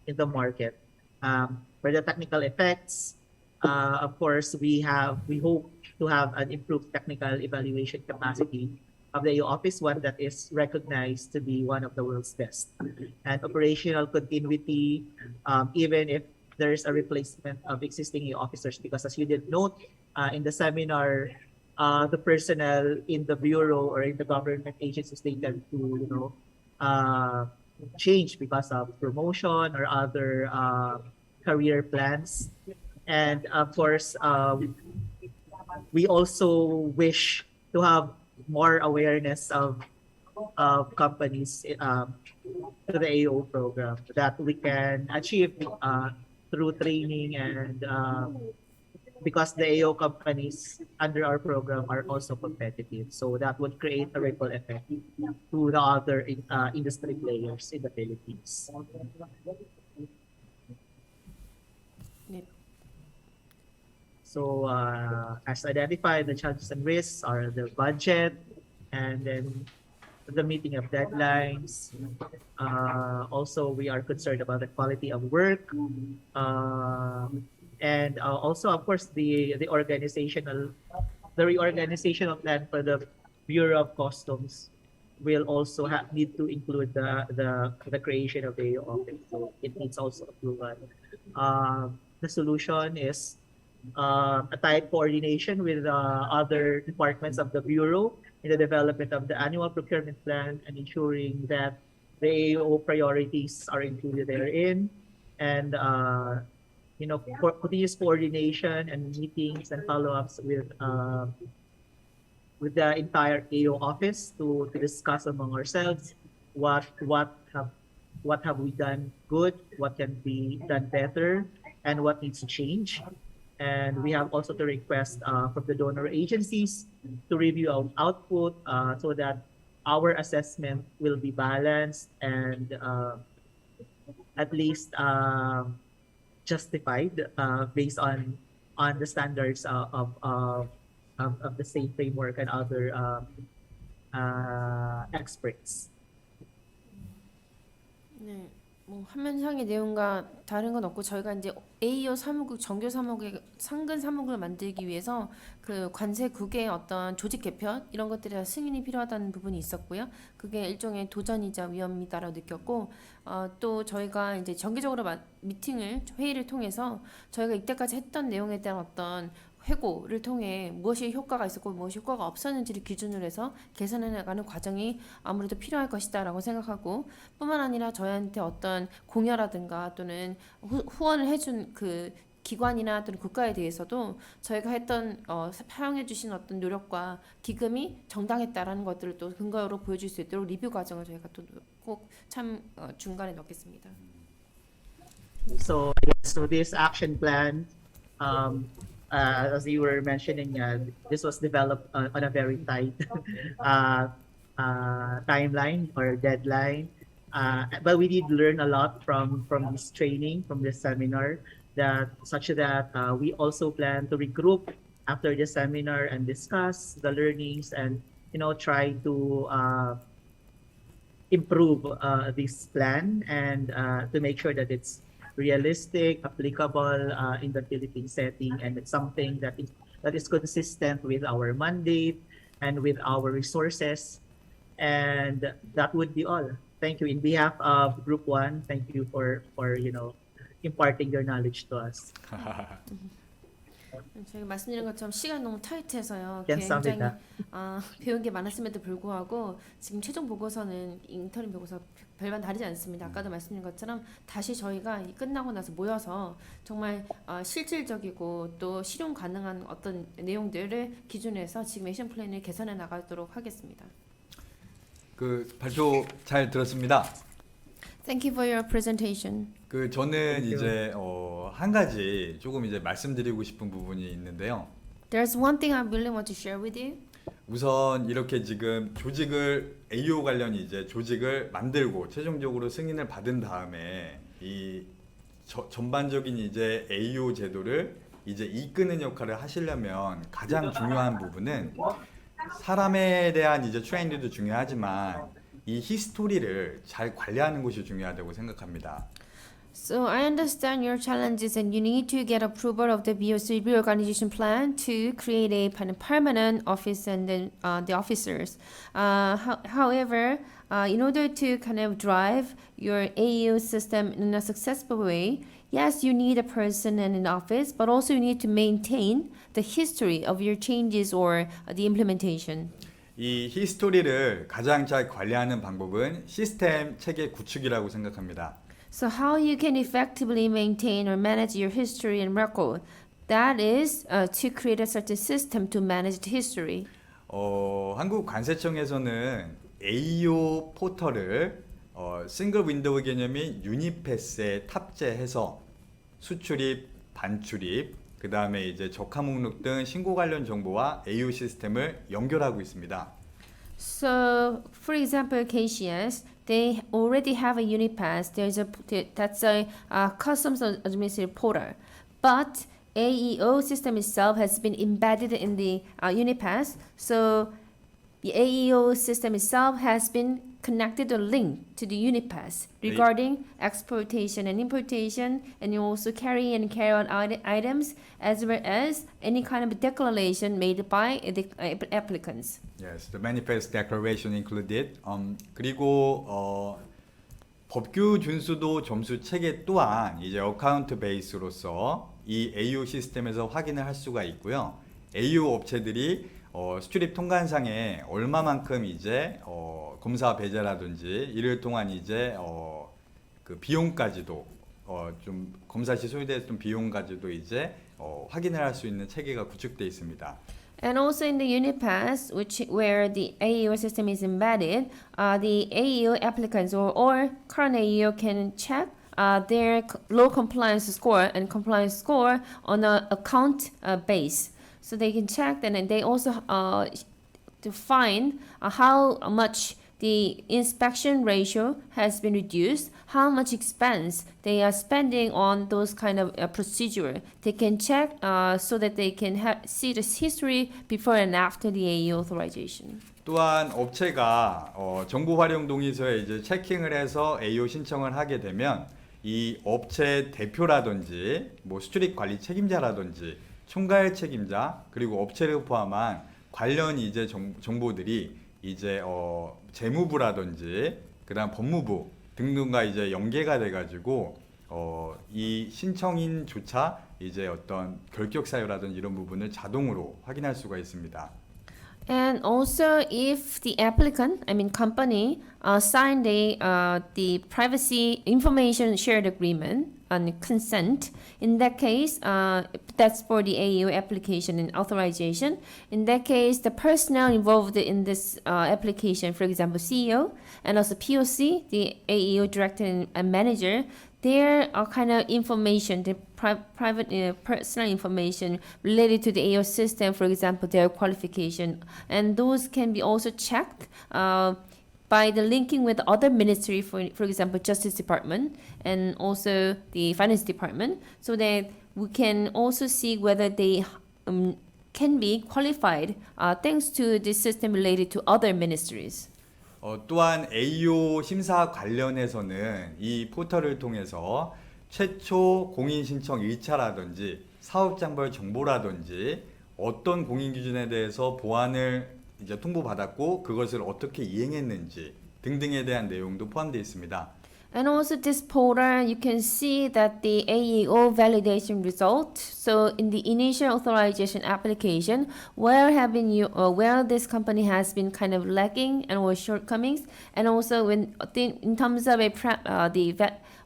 in the market. For the technical effects, of course, we hope to have an improved technical evaluation capacity of the AO office, one that is recognized to be one of the world's best, and operational continuity, even if there's a replacement of existing AO officers, because as you did note in the seminar, the personnel in the bureau or in the government agencies, they tend to change because of promotion or other career plans. And of course, we also wish to have more awareness of companies to the AO program that we can achieve through training, and because the AO companies under our program are also competitive. So that would create a ripple effect to the other industry players in the Philippines. 네. So as identified, the challenges and risks are the budget, and then the meeting of deadlines. Also, we are concerned about the quality of work, and also, of course, the reorganizational plan for the Bureau of Customs will also need to include the creation of the office. So it needs also approval. The solution is a tight coordination with other departments of the Bureau in the development of the annual procurement plan, and ensuring that the AO priorities are included therein, and continuous coordination and meetings and follow-ups with the entire AO office to discuss among ourselves what have we done good, what can be done better, and what needs to change. And we have also to request from the donor agencies to review our output so that our assessment will be balanced and at least justified based on the standards of the same framework and other experts. 네, 뭐 화면상의 내용과 다른 건 없고 저희가 이제 AO 사무국 정교 사무국의 상근 사무국을 만들기 위해서 그 관세국의 어떤 조직 개편 이런 것들에 대한 승인이 필요하다는 부분이 있었고요. 그게 일종의 도전이자 위험이다라고 느꼈고 또 저희가 이제 정기적으로 미팅을 회의를 통해서 저희가 이때까지 했던 내용에 대한 어떤 회고를 통해 무엇이 효과가 있었고 무엇이 효과가 없었는지를 기준으로 해서 개선해 나가는 과정이 아무래도 필요할 것이다라고 생각하고, 뿐만 아니라 저희한테 어떤 공여라든가 또는 후원을 해준 그 기관이나 또는 국가에 대해서도 저희가 했던 사용해 주신 어떤 노력과 기금이 정당했다라는 것들을 또 근거로 보여줄 수 있도록 리뷰 과정을 저희가 또 꼭 참 중간에 넣겠습니다. So yes, so this action plan, as you were mentioning, this was developed on a very tight timeline or deadline. But we did learn a lot from this training, from this seminar, that such that we also plan to regroup after the seminar and discuss the learnings and try to improve this plan and to make sure that it's realistic, applicable in the Philippine setting, and it's something that is consistent with our mandate and with our resources. And that would be all. Thank you. In behalf of Group 1, thank you for imparting your knowledge to us. 제가 말씀드린 것처럼 시간 너무 타이트해서요. 괜찮습니다. 굉장히 배운 게 많았음에도 불구하고 지금 최종 보고서는 인터넷 보고서 별반 다르지 않습니다. 아까도 말씀드린 것처럼 다시 저희가 끝나고 나서 모여서 정말 실질적이고 또 실용 가능한 어떤 내용들을 기준으로 해서 지금 액션 플랜을 개선해 나가도록 하겠습니다. 그 발표 잘 들었습니다. Thank you for your presentation. 그 저는 이제 한 가지 조금 이제 말씀드리고 싶은 부분이 있는데요. There's one thing I really want to share with you. 우선 이렇게 지금 조직을 AO 관련 이제 조직을 만들고 최종적으로 승인을 받은 다음에 이 전반적인 이제 AO 제도를 이제 이끄는 역할을 하시려면 가장 중요한 부분은 사람에 대한 이제 트레이닝도 중요하지만 이 히스토리를 잘 관리하는 것이 중요하다고 생각합니다. So I understand your challenges and you need to get approval of the BOC reorganization plan to create a permanent office and then the officers. However, in order to kind of drive your AU system in a successful way, yes, you need a person and an office, but also you need to maintain the history of your changes or the implementation. 이 히스토리를 가장 잘 관리하는 방법은 시스템 체계 구축이라고 생각합니다. So how you can effectively maintain or manage your history and record? That is to create a certain system to manage the history. 한국 관세청에서는 AO 포털을 싱글 윈도우 개념인 유니패스에 탑재해서 수출입, 반출입, 그 다음에 이제 적화 목록 등 신고 관련 정보와 AO 시스템을 연결하고 있습니다. So, for example, KCS, they already have a Unipass. That's a customs administrative portal, but AEO system itself has been embedded in the Unipass. So, the AEO system itself has been connected or linked to the Unipass regarding exportation and importation, and you also carry and carry out items as well as any kind of declaration made by the applicants. Yes, the manifest declaration included. 그리고 법규 준수도 점수 체계 또한 이제 어카운트 베이스로서 이 AO 시스템에서 확인을 할 수가 있고요. AO 업체들이 수출입 통관상에 얼마만큼 이제 검사 배제라든지 이를 통한 이제 그 비용까지도 좀 검사 시 소요됐던 비용까지도 이제 확인을 할 수 있는 체계가 구축되어 있습니다. And also in the Unipass, where the AEO system is embedded, the AEO applicants or current AEO can check their low compliance score and compliance score on an account base. So they can check that, and they also to find how much the inspection ratio has been reduced, how much expense they are spending on those kind of procedure. They can check so that they can see the history before and after the AEO authorization. 또한 업체가 정보 활용 동의서에 이제 체킹을 해서 AO 신청을 하게 되면 이 업체 대표라든지 뭐 수출입 관리 책임자라든지 총괄 책임자 그리고 업체를 포함한 관련 이제 정보들이 이제 재무부라든지 그다음 법무부 등등과 이제 연계가 돼가지고 이 신청인조차 이제 어떤 결격 사유라든지 이런 부분을 자동으로 확인할 수가 있습니다. And also, if the applicant, I mean company, signed the privacy information shared agreement on consent, in that case, that's for the AEO application and authorization. In that case, the personnel involved in this application, for example, CEO and also POC, the AEO director and manager, their kind of information, the private personal information related to the AO system, for example, their qualification, and those can be also checked by the linking with other ministry, for example, Justice Department and also the Finance Department, so that we can also see whether they can be qualified thanks to this system related to other ministries. 또한 AO 심사 관련해서는 이 포털을 통해서 최초 공인 신청 1차라든지 사업장별 정보라든지 어떤 공인 기준에 대해서 보완을 이제 통보받았고 그것을 어떻게 이행했는지 등등에 대한 내용도 포함되어 있습니다. And also this portal, you can see that the AEO validation result. So in the initial authorization application, where this company has been kind of lagging and or shortcomings, and also when in terms of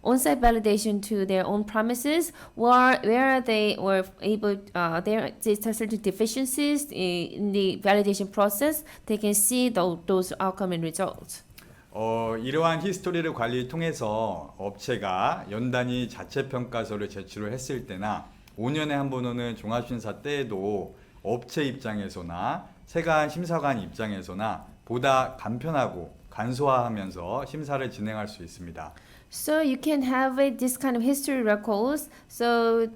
on-site validation to their own premises, where they were able, there are certain deficiencies in the validation process, they can see those outcome and results. 이러한 히스토리를 관리를 통해서 업체가 연단위 자체평가서를 제출을 했을 때나 5년에 한 번 오는 종합심사 때에도 업체 입장에서나 세관 심사관 입장에서나 보다 간편하고 간소화하면서 심사를 진행할 수 있습니다. So you can have this kind of history records. So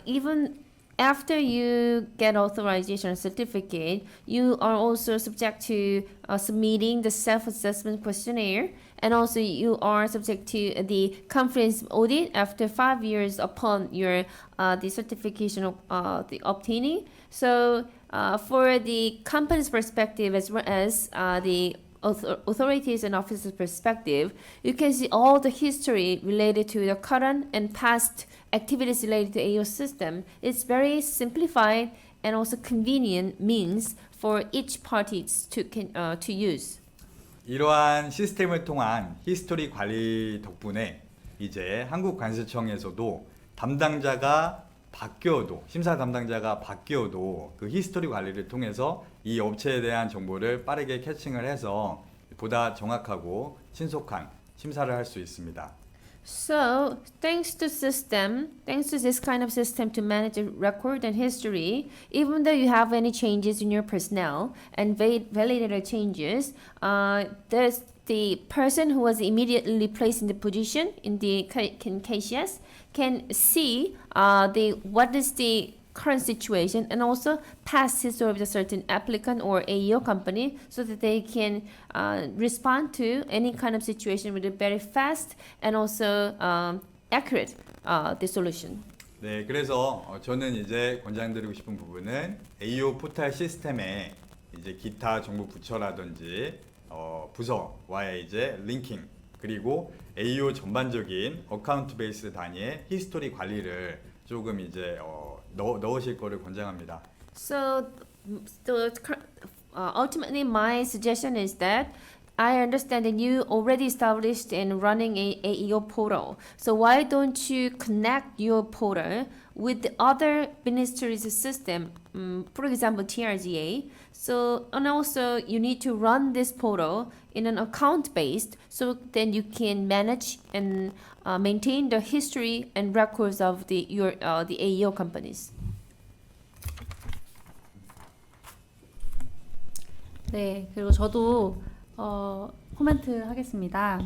even after you get authorization certificate, you are also subject to submitting the self-assessment questionnaire, and also you are subject to the comprehensive audit after 5 years upon your the certification of the obtaining. So for the company's perspective as well as the authorities and officers' perspective, you can see all the history related to the current and past activities related to AO system. It's very simplified and also convenient means for each party to use. 이러한 시스템을 통한 히스토리 관리 덕분에 이제 한국관세청에서도 담당자가 바뀌어도 심사 담당자가 바뀌어도 그 히스토리 관리를 통해서 이 업체에 대한 정보를 빠르게 캐칭을 해서 보다 정확하고 신속한 심사를 할 수 있습니다. So, thanks to this kind of system to manage a record and history, even though you have any changes in your personnel and validated changes, there's the person who was immediately placed in the position in the KCS can see what is the current situation and also past history of the certain applicant or AEO company, so that they can respond to any kind of situation with a very fast and also accurate the solution. 네, 그래서 저는 이제 권장드리고 싶은 부분은 AO 포털 시스템에 이제 기타 정부 부처라든지 부서와의 이제 링킹, 그리고 AO 전반적인 어카운트 베이스 단위의 히스토리 관리를 조금 이제 넣으실 거를 권장합니다. So, ultimately, my suggestion is that I understand that you already established and running a AEO portal. So why don't you connect your portal with the other ministries' system, for example, TRGA? So, and also you need to run this portal in an account based, so then you can manage and maintain the history and records of the AEO companies. 네, 그리고 저도 코멘트 하겠습니다.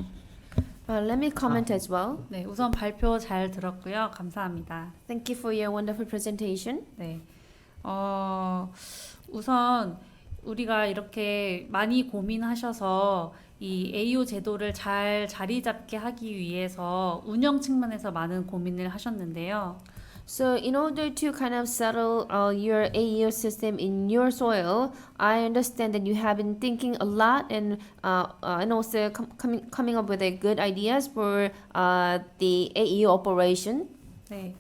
Let me comment as well. 네, 우선 발표 잘 들었고요. 감사합니다. Thank you for your wonderful presentation. 네, 우선 우리가 이렇게 많이 고민하셔서 이 AO 제도를 잘 자리 잡게 하기 위해서 운영 측면에서 많은 고민을 하셨는데요. So in order to kind of settle your AEO system in your soil, I understand that you have been thinking a lot and also coming up with good ideas for the AEO operation. 네,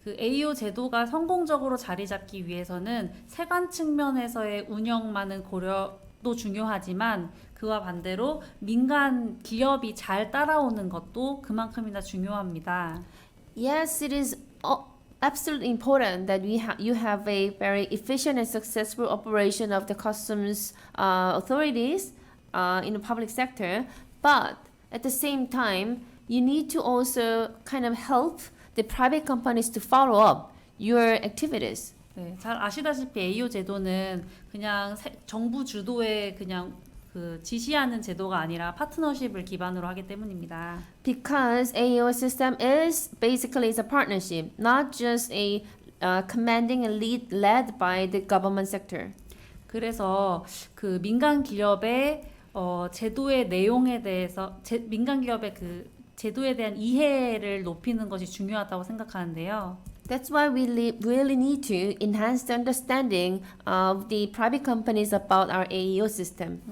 그 AO 제도가 성공적으로 자리 잡기 위해서는 세관 측면에서의 운영만은 고려도 중요하지만 그와 반대로 민간 기업이 잘 따라오는 것도 그만큼이나 중요합니다. Yes, it is absolutely important that you have a very efficient and successful operation of the customs authorities in the public sector. But at the same time, you need to also kind of help the private companies to follow up your activities. 네, 잘 아시다시피 AO 제도는 그냥 정부 주도의 그냥 그 지시하는 제도가 아니라 파트너십을 기반으로 하기 때문입니다. Because AO system is basically is a partnership, not just a commanding and led by the government sector. 그래서 그 민간 기업의 제도의 내용에 대해서 민간 기업의 그 제도에 대한 이해를 높이는 것이 중요하다고 생각하는데요. That's why we really need to enhance the understanding of the private companies about our AEO system.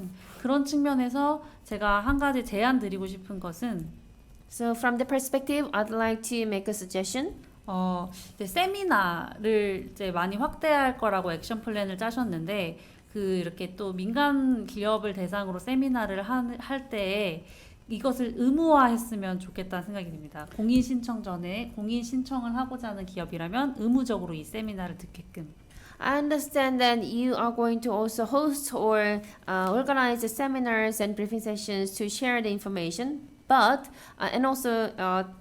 그런 측면에서 제가 한 가지 제안 드리고 싶은 것은 So from the perspective, I'd like to make a suggestion. 이제 세미나를 이제 많이 확대할 거라고 액션 플랜을 짜셨는데 그 이렇게 또 민간 기업을 대상으로 세미나를 할 때에 이것을 의무화했으면 좋겠다는 생각이 듭니다. 공인 신청 전에 공인 신청을 하고자 하는 기업이라면 의무적으로 이 세미나를 듣게끔. I understand that you are going to also host or organize seminars and briefing sessions to share the information, but and also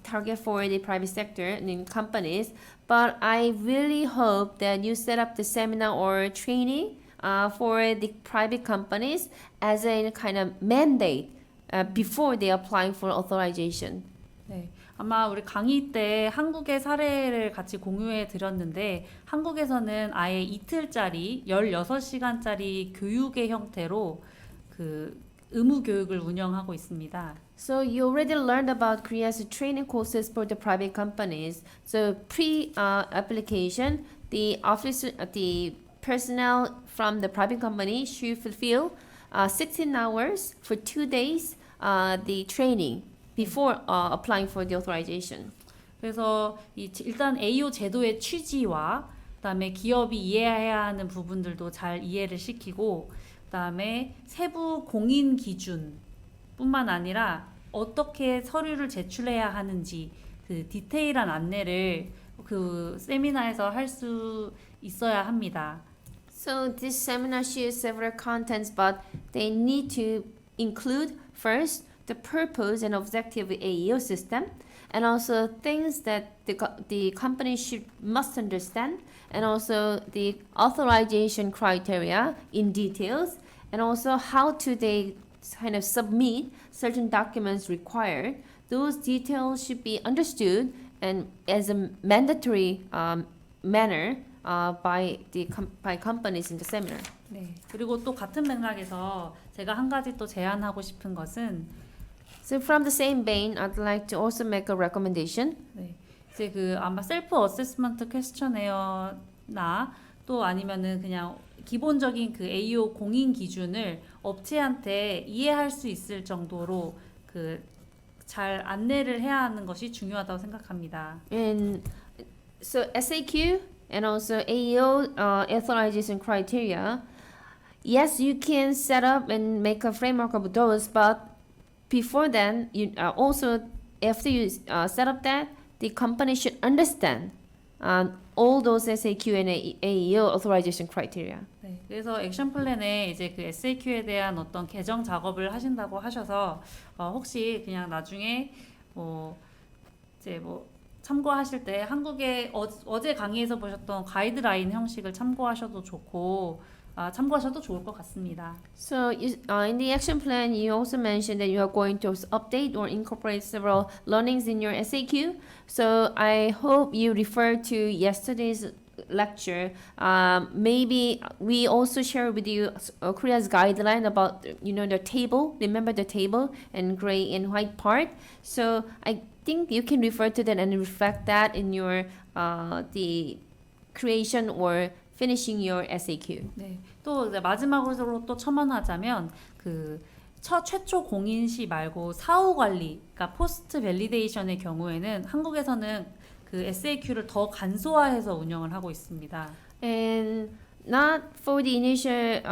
target for the private sector and companies. But I really hope that you set up the seminar or training for the private companies as a kind of mandate before they apply for authorization. 네, 아마 우리 강의 때 한국의 사례를 같이 공유해 드렸는데 한국에서는 아예 이틀짜리 16시간짜리 교육의 형태로 그 의무 교육을 운영하고 있습니다. So you already learned about Korea's training courses for the private companies. So pre-application, the personnel from the private company should fulfill 16 hours for 2 days the training before applying for the authorization. 그래서 일단 AO 제도의 취지와 그다음에 기업이 이해해야 하는 부분들도 잘 이해를 시키고 그다음에 세부 공인 기준뿐만 아니라 어떻게 서류를 제출해야 하는지 그 디테일한 안내를 그 세미나에서 할 수 있어야 합니다. So this seminar shares several contents, but they need to include first the purpose and objective of the AEO system, and also things that the company must understand, and also the authorization criteria in details, and also how to they kind of submit certain documents required. Those details should be understood and as a mandatory manner by companies in the seminar. 네. 그리고 또 같은 맥락에서 제가 한 가지 또 제안하고 싶은 것은 So from the same vein, I'd like to also make a recommendation. 네. 이제 그 아마 셀프 어세스먼트 퀘스천에어나 또 아니면은 그냥 기본적인 그 AO 공인 기준을 업체한테 이해할 수 있을 정도로 그 잘 안내를 해야 하는 것이 중요하다고 생각합니다. And so SAQ and also AEO authorization criteria, yes, you can set up and make a framework of those, but before then, you also after you set up that, the company should understand all those SAQ and AEO authorization criteria. 네, 그래서 액션 플랜에 이제 그 SAQ에 대한 어떤 개정 작업을 하신다고 하셔서 혹시 그냥 나중에 이제 참고하실 때 한국의 어제 강의에서 보셨던 가이드라인 형식을 참고하셔도 좋고 참고하셔도 좋을 것 같습니다. So in the action plan, you also mentioned that you are going to update or incorporate several learnings in your SAQ. So I hope you refer to yesterday's lecture. Maybe we also share with you Korea's guideline about the table. Remember the table and gray and white part. So I think you can refer to that and reflect that in your the creation or finishing your SAQ. 네. 또 이제 마지막으로 또 첨언하자면 그 최초 공인 시 말고 사후 관리, 그러니까 포스트 밸리데이션의 경우에는 한국에서는 그 그 SAQ를 더 간소화해서 운영을 하고 있습니다. And not for the initial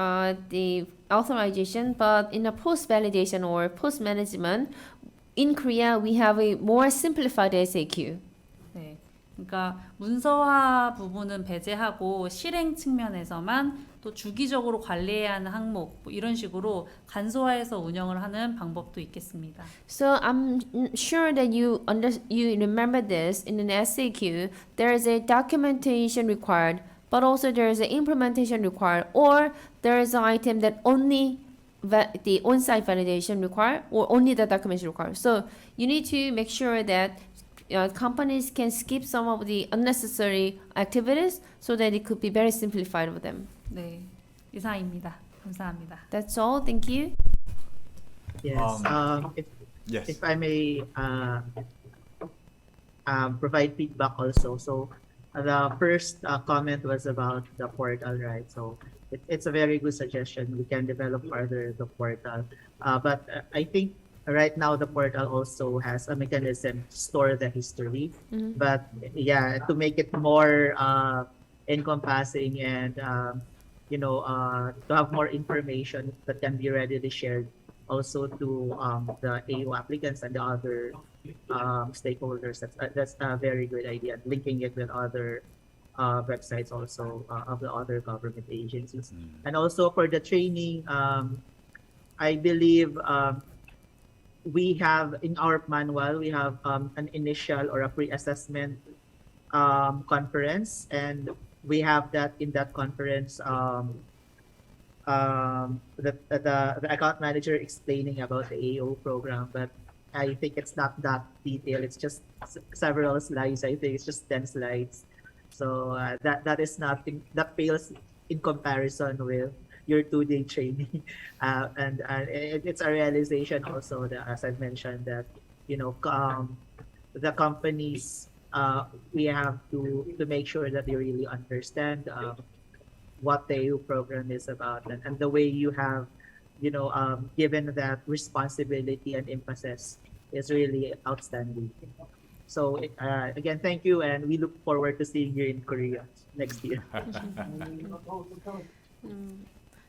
the authorization, but in a post validation or post management, in Korea we have a more simplified SAQ. 네. 그러니까 문서화 부분은 배제하고 실행 측면에서만 또 주기적으로 관리해야 하는 항목 뭐 이런 식으로 간소화해서 운영을 하는 방법도 있겠습니다. So I'm sure that you remember this. In an SAQ, there is a documentation required, but also there is an implementation required, or there is an item that only the on-site validation required, or only the documentation required. So you need to make sure that companies can skip some of the unnecessary activities so that it could be very simplified for them. 네. 이상입니다. 감사합니다. That's all. Thank you. Yes. Yes. If I may provide feedback also. So the first comment was about the portal, right? So it's a very good suggestion. We can develop further the portal. But I think right now the portal also has a mechanism to store the history. Mhm. But yeah, to make it more encompassing and to have more information that can be readily shared also to the AU applicants and the other stakeholders. That's a very good idea. Linking it with other websites also of the other government agencies. And also for the training, I believe we have in our manual, we have an initial or a pre-assessment conference, and we have that in that conference the account manager explaining about the AO program, but I think it's not that detailed. It's just several slides. I think it's just 10 slides. So that is nothing, that pales in comparison with your 2-day training. And it's a realization also that, as I've mentioned, that the companies, we have to make sure that they really understand what the AU program is about, and the way you have given that responsibility and emphasis is really outstanding. So again, thank you, and we look forward to seeing you in Korea next year.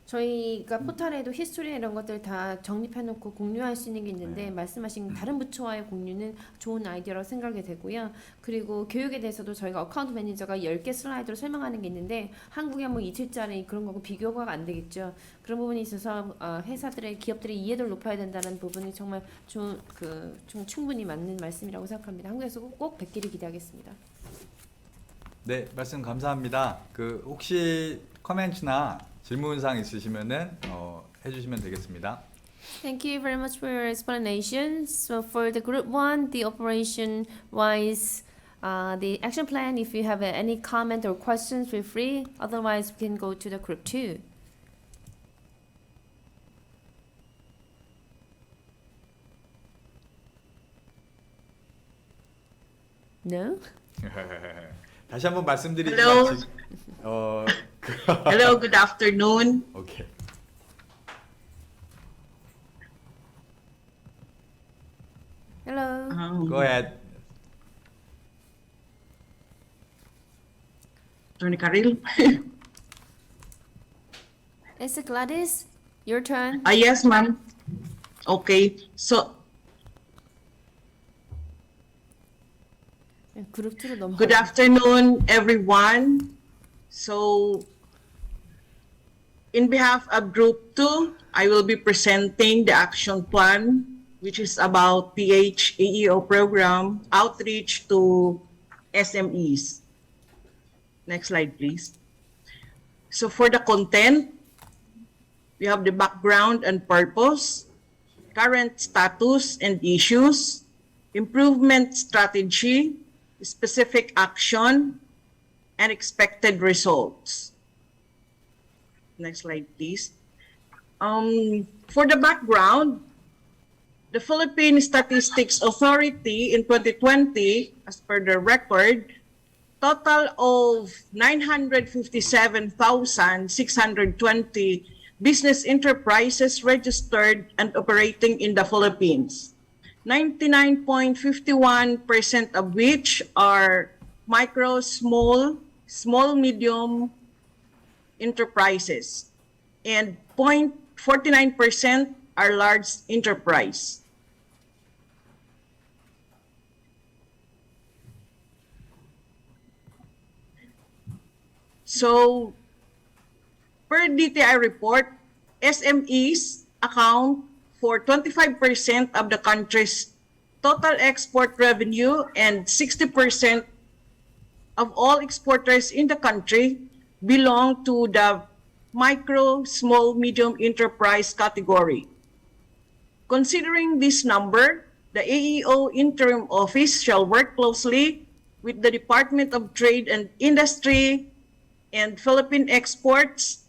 저희가 포털에도 히스토리 이런 것들 다 정립해놓고 공유할 수 있는 게 있는데 말씀하신 다른 부처와의 공유는 좋은 아이디어라고 생각이 되고요. 그리고 교육에 대해서도 저희가 어카운트 매니저가 10개 슬라이드로 설명하는 게 있는데 한국에 뭐 이틀짜리 그런 거고 비교가 안 되겠죠. 그런 부분이 있어서 회사들의 기업들의 이해도를 높여야 된다는 부분이 정말 좀 충분히 맞는 말씀이라고 생각합니다. 한국에서 꼭 뵙기를 기대하겠습니다. 네, 말씀 감사합니다. 혹시 코멘트나 질문사항 있으시면은 해주시면 되겠습니다. Thank you very much for your explanation. So for the group 1, the operation wise, the action plan, if you have any comment or questions, feel free. Otherwise, we can go to the group 2. No? 다시 한번 말씀드리지만 Hello. Hello, good afternoon. 오케이. Hello. Go ahead. Attorney Karil. It's Gladys. Your turn. Yes, ma'am. Okay. So, 그룹 2로 넘어가. good afternoon, everyone. So, in behalf of Group 2, I will be presenting the action plan, which is about PH-AEO program outreach to SMEs. Next slide, please. So for the content, we have the background and purpose, current status and issues, improvement strategy, specific action, and expected results. Next slide, please. For the background, the Philippine Statistics Authority in 2020, as per the record, total of 957,620 business enterprises registered and operating in the Philippines. 99.51% of which are micro, medium enterprises, and 0.49% are large enterprise. So, per DTI report, SMEs account for 25% of the country's total export revenue and 60% of all exporters in the country belong to the micro, medium enterprise category. Considering this number, the AEO Interim Office shall work closely with the Department of Trade and Industry and Philippine Exports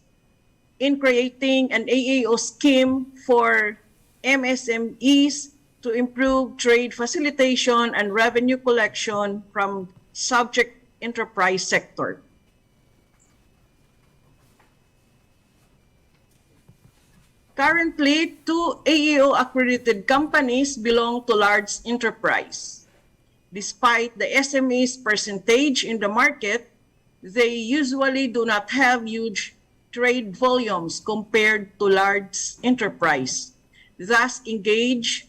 in creating an AEO scheme for MSMEs to improve trade facilitation and revenue collection from subject enterprise sector. Currently, 2 AEO accredited companies belong to large enterprise. Despite the SME's percentage in the market, they usually do not have huge trade volumes compared to large enterprise. Thus, engage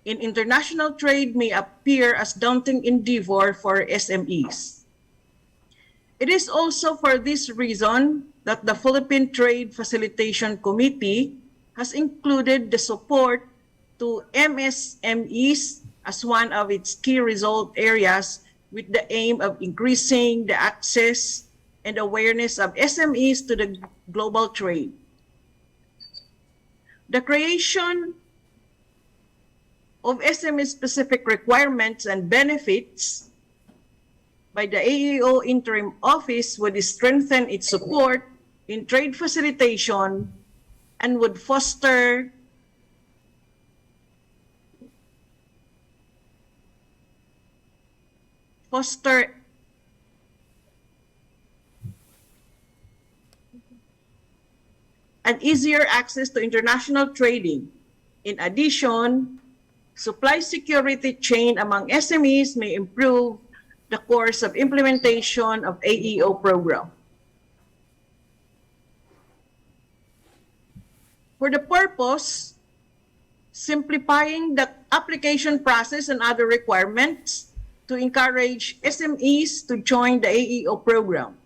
in international trade may appear as daunting endeavor for SMEs. It is also for this reason that the Philippine Trade Facilitation Committee has included the support to MSMEs as one of its key result areas with the aim of increasing the access and awareness of SMEs to the global trade. The creation of SME-specific requirements and benefits by the AEO Interim Office would strengthen its support in trade facilitation and would foster an easier access to international trading. In addition, supply security chain among SMEs may improve the course of implementation of AEO program. For the purpose, simplifying the application process and other requirements to encourage SMEs to join the AEO program,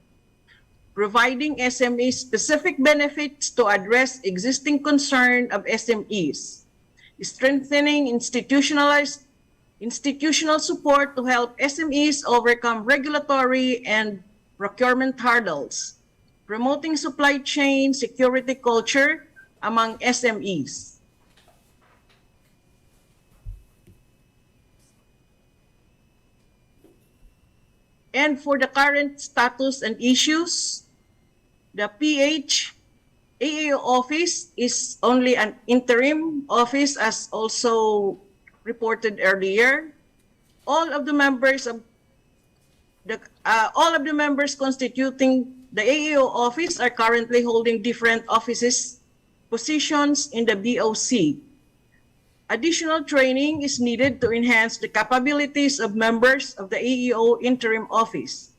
providing SMEs specific benefits to address existing concern of SMEs, strengthening institutional support to help SMEs overcome regulatory and procurement hurdles, promoting supply chain security culture among SMEs. And for the current status and issues, the PH AEO office is only an interim office, as also reported earlier. All of the members constituting the AEO office are currently holding different positions in the BOC. Additional training is needed to enhance the capabilities of members of the AEO Interim Office.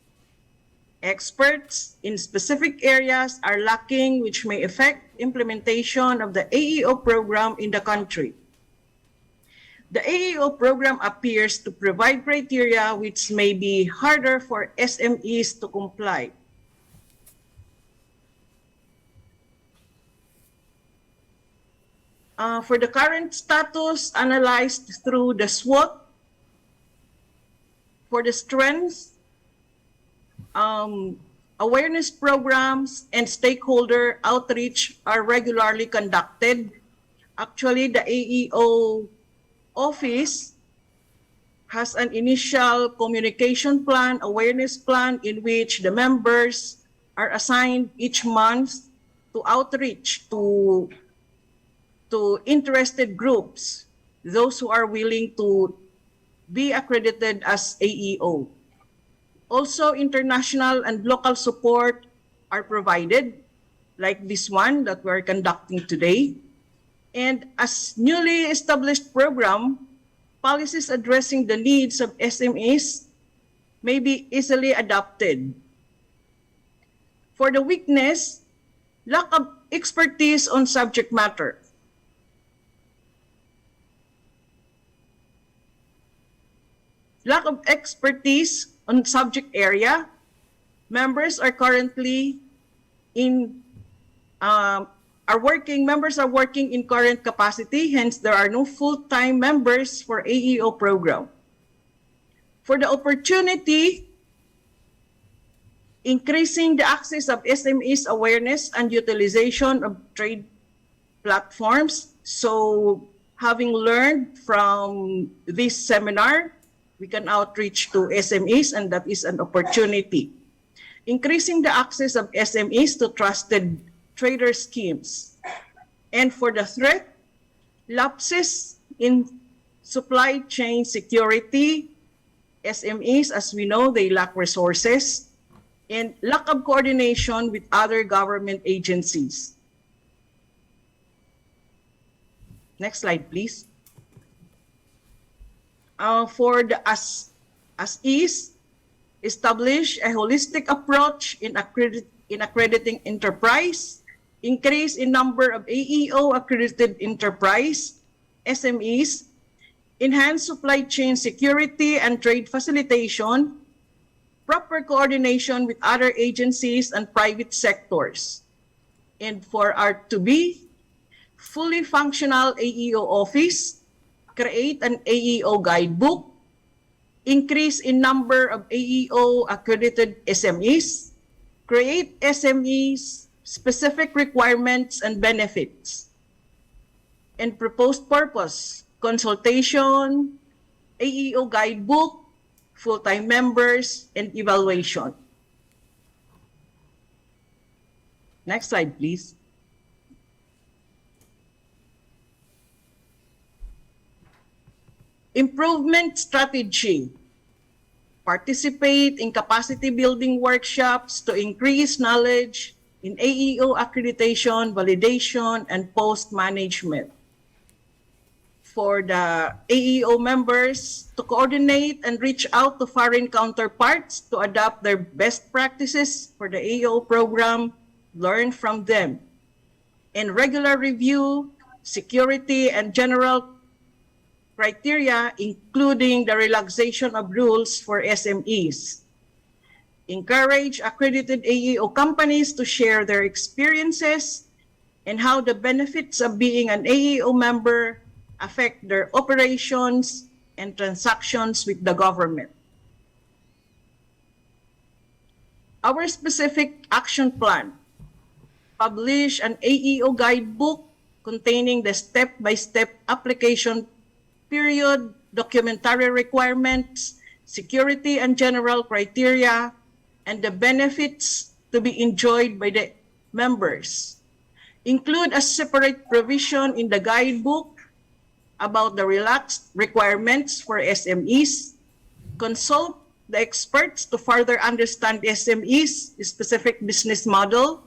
Experts in specific areas are lacking, which may affect implementation of the AEO program in the country. The AEO program appears to provide criteria which may be harder for SMEs to comply. For the current status analyzed through the SWOT, for the strengths, awareness programs and stakeholder outreach are regularly conducted. Actually, the AEO office has an initial communication plan, awareness plan, in which the members are assigned each month to outreach to interested groups, those who are willing to be accredited as AEO. Also, international and local support are provided, like this one that we're conducting today. And as newly established program, policies addressing the needs of SMEs may be easily adopted. For the weakness, lack of expertise on subject matter. Lack of expertise on subject area. Members are currently members are working in current capacity, hence there are no full-time members for AEO program. For the opportunity, increasing the access of SMEs awareness and utilization of trade platforms. So having learned from this seminar, we can outreach to SMEs, and that is an opportunity. Increasing the access of SMEs to trusted trader schemes. And for the threat, lapses in supply chain security. SMEs, as we know, they lack resources, and lack of coordination with other government agencies. Next slide, please. For the as-is, establish a holistic approach in accrediting enterprise, increase in number of AEO accredited enterprise, SMEs, enhance supply chain security and trade facilitation, proper coordination with other agencies and private sectors. And for our to be, fully functional AEO office, create an AEO guidebook, increase in number of AEO accredited SMEs, create SMEs specific requirements and benefits, and proposed purpose, consultation, AEO guidebook, full-time members, and evaluation. Next slide, please. Improvement strategy. Participate in capacity building workshops to increase knowledge in AEO accreditation, validation, and post-management. For the AEO members to coordinate and reach out to foreign counterparts to adopt their best practices for the AEO program, learn from them, and regular review security and general criteria, including the relaxation of rules for SMEs. Encourage accredited AEO companies to share their experiences and how the benefits of being an AEO member affect their operations and transactions with the government. Our specific action plan. Publish an AEO guidebook containing the step-by-step application period, documentary requirements, security and general criteria, and the benefits to be enjoyed by the members. Include a separate provision in the guidebook about the relaxed requirements for SMEs. Consult the experts to further understand SMEs' specific business model.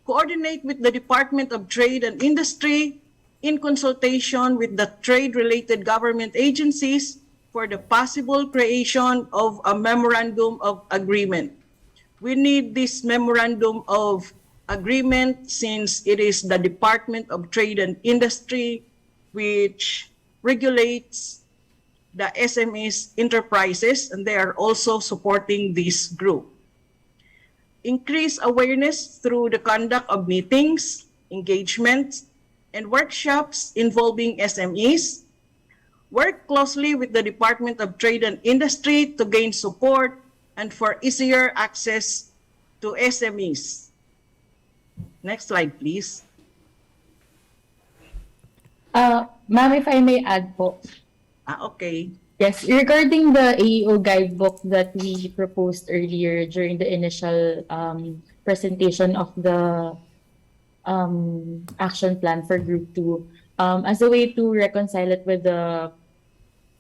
Coordinate with the Department of Trade and Industry in consultation with the trade-related government agencies for the possible creation of a memorandum of agreement. We need this memorandum of agreement since it is the Department of Trade and Industry which regulates the SMEs enterprises, and they are also supporting this group. Increase awareness through the conduct of meetings, engagements, and workshops involving SMEs. Work closely with the Department of Trade and Industry to gain support and for easier access to SMEs. Next slide, please. Ma'am, if I may add po. Okay. Yes, regarding the AEO guidebook that we proposed earlier during the initial presentation of the action plan for Group 2, as a way to reconcile it with the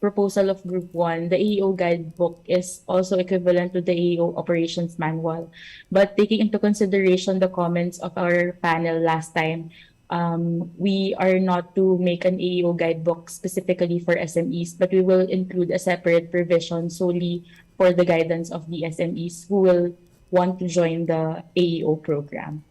proposal of Group 1, the AEO guidebook is also equivalent to the AEO operations manual. But taking into consideration the comments of our panel last time, we are not to make an AEO guidebook specifically for SMEs, but we will include a separate provision solely for the guidance of the SMEs who will want to join the AEO program.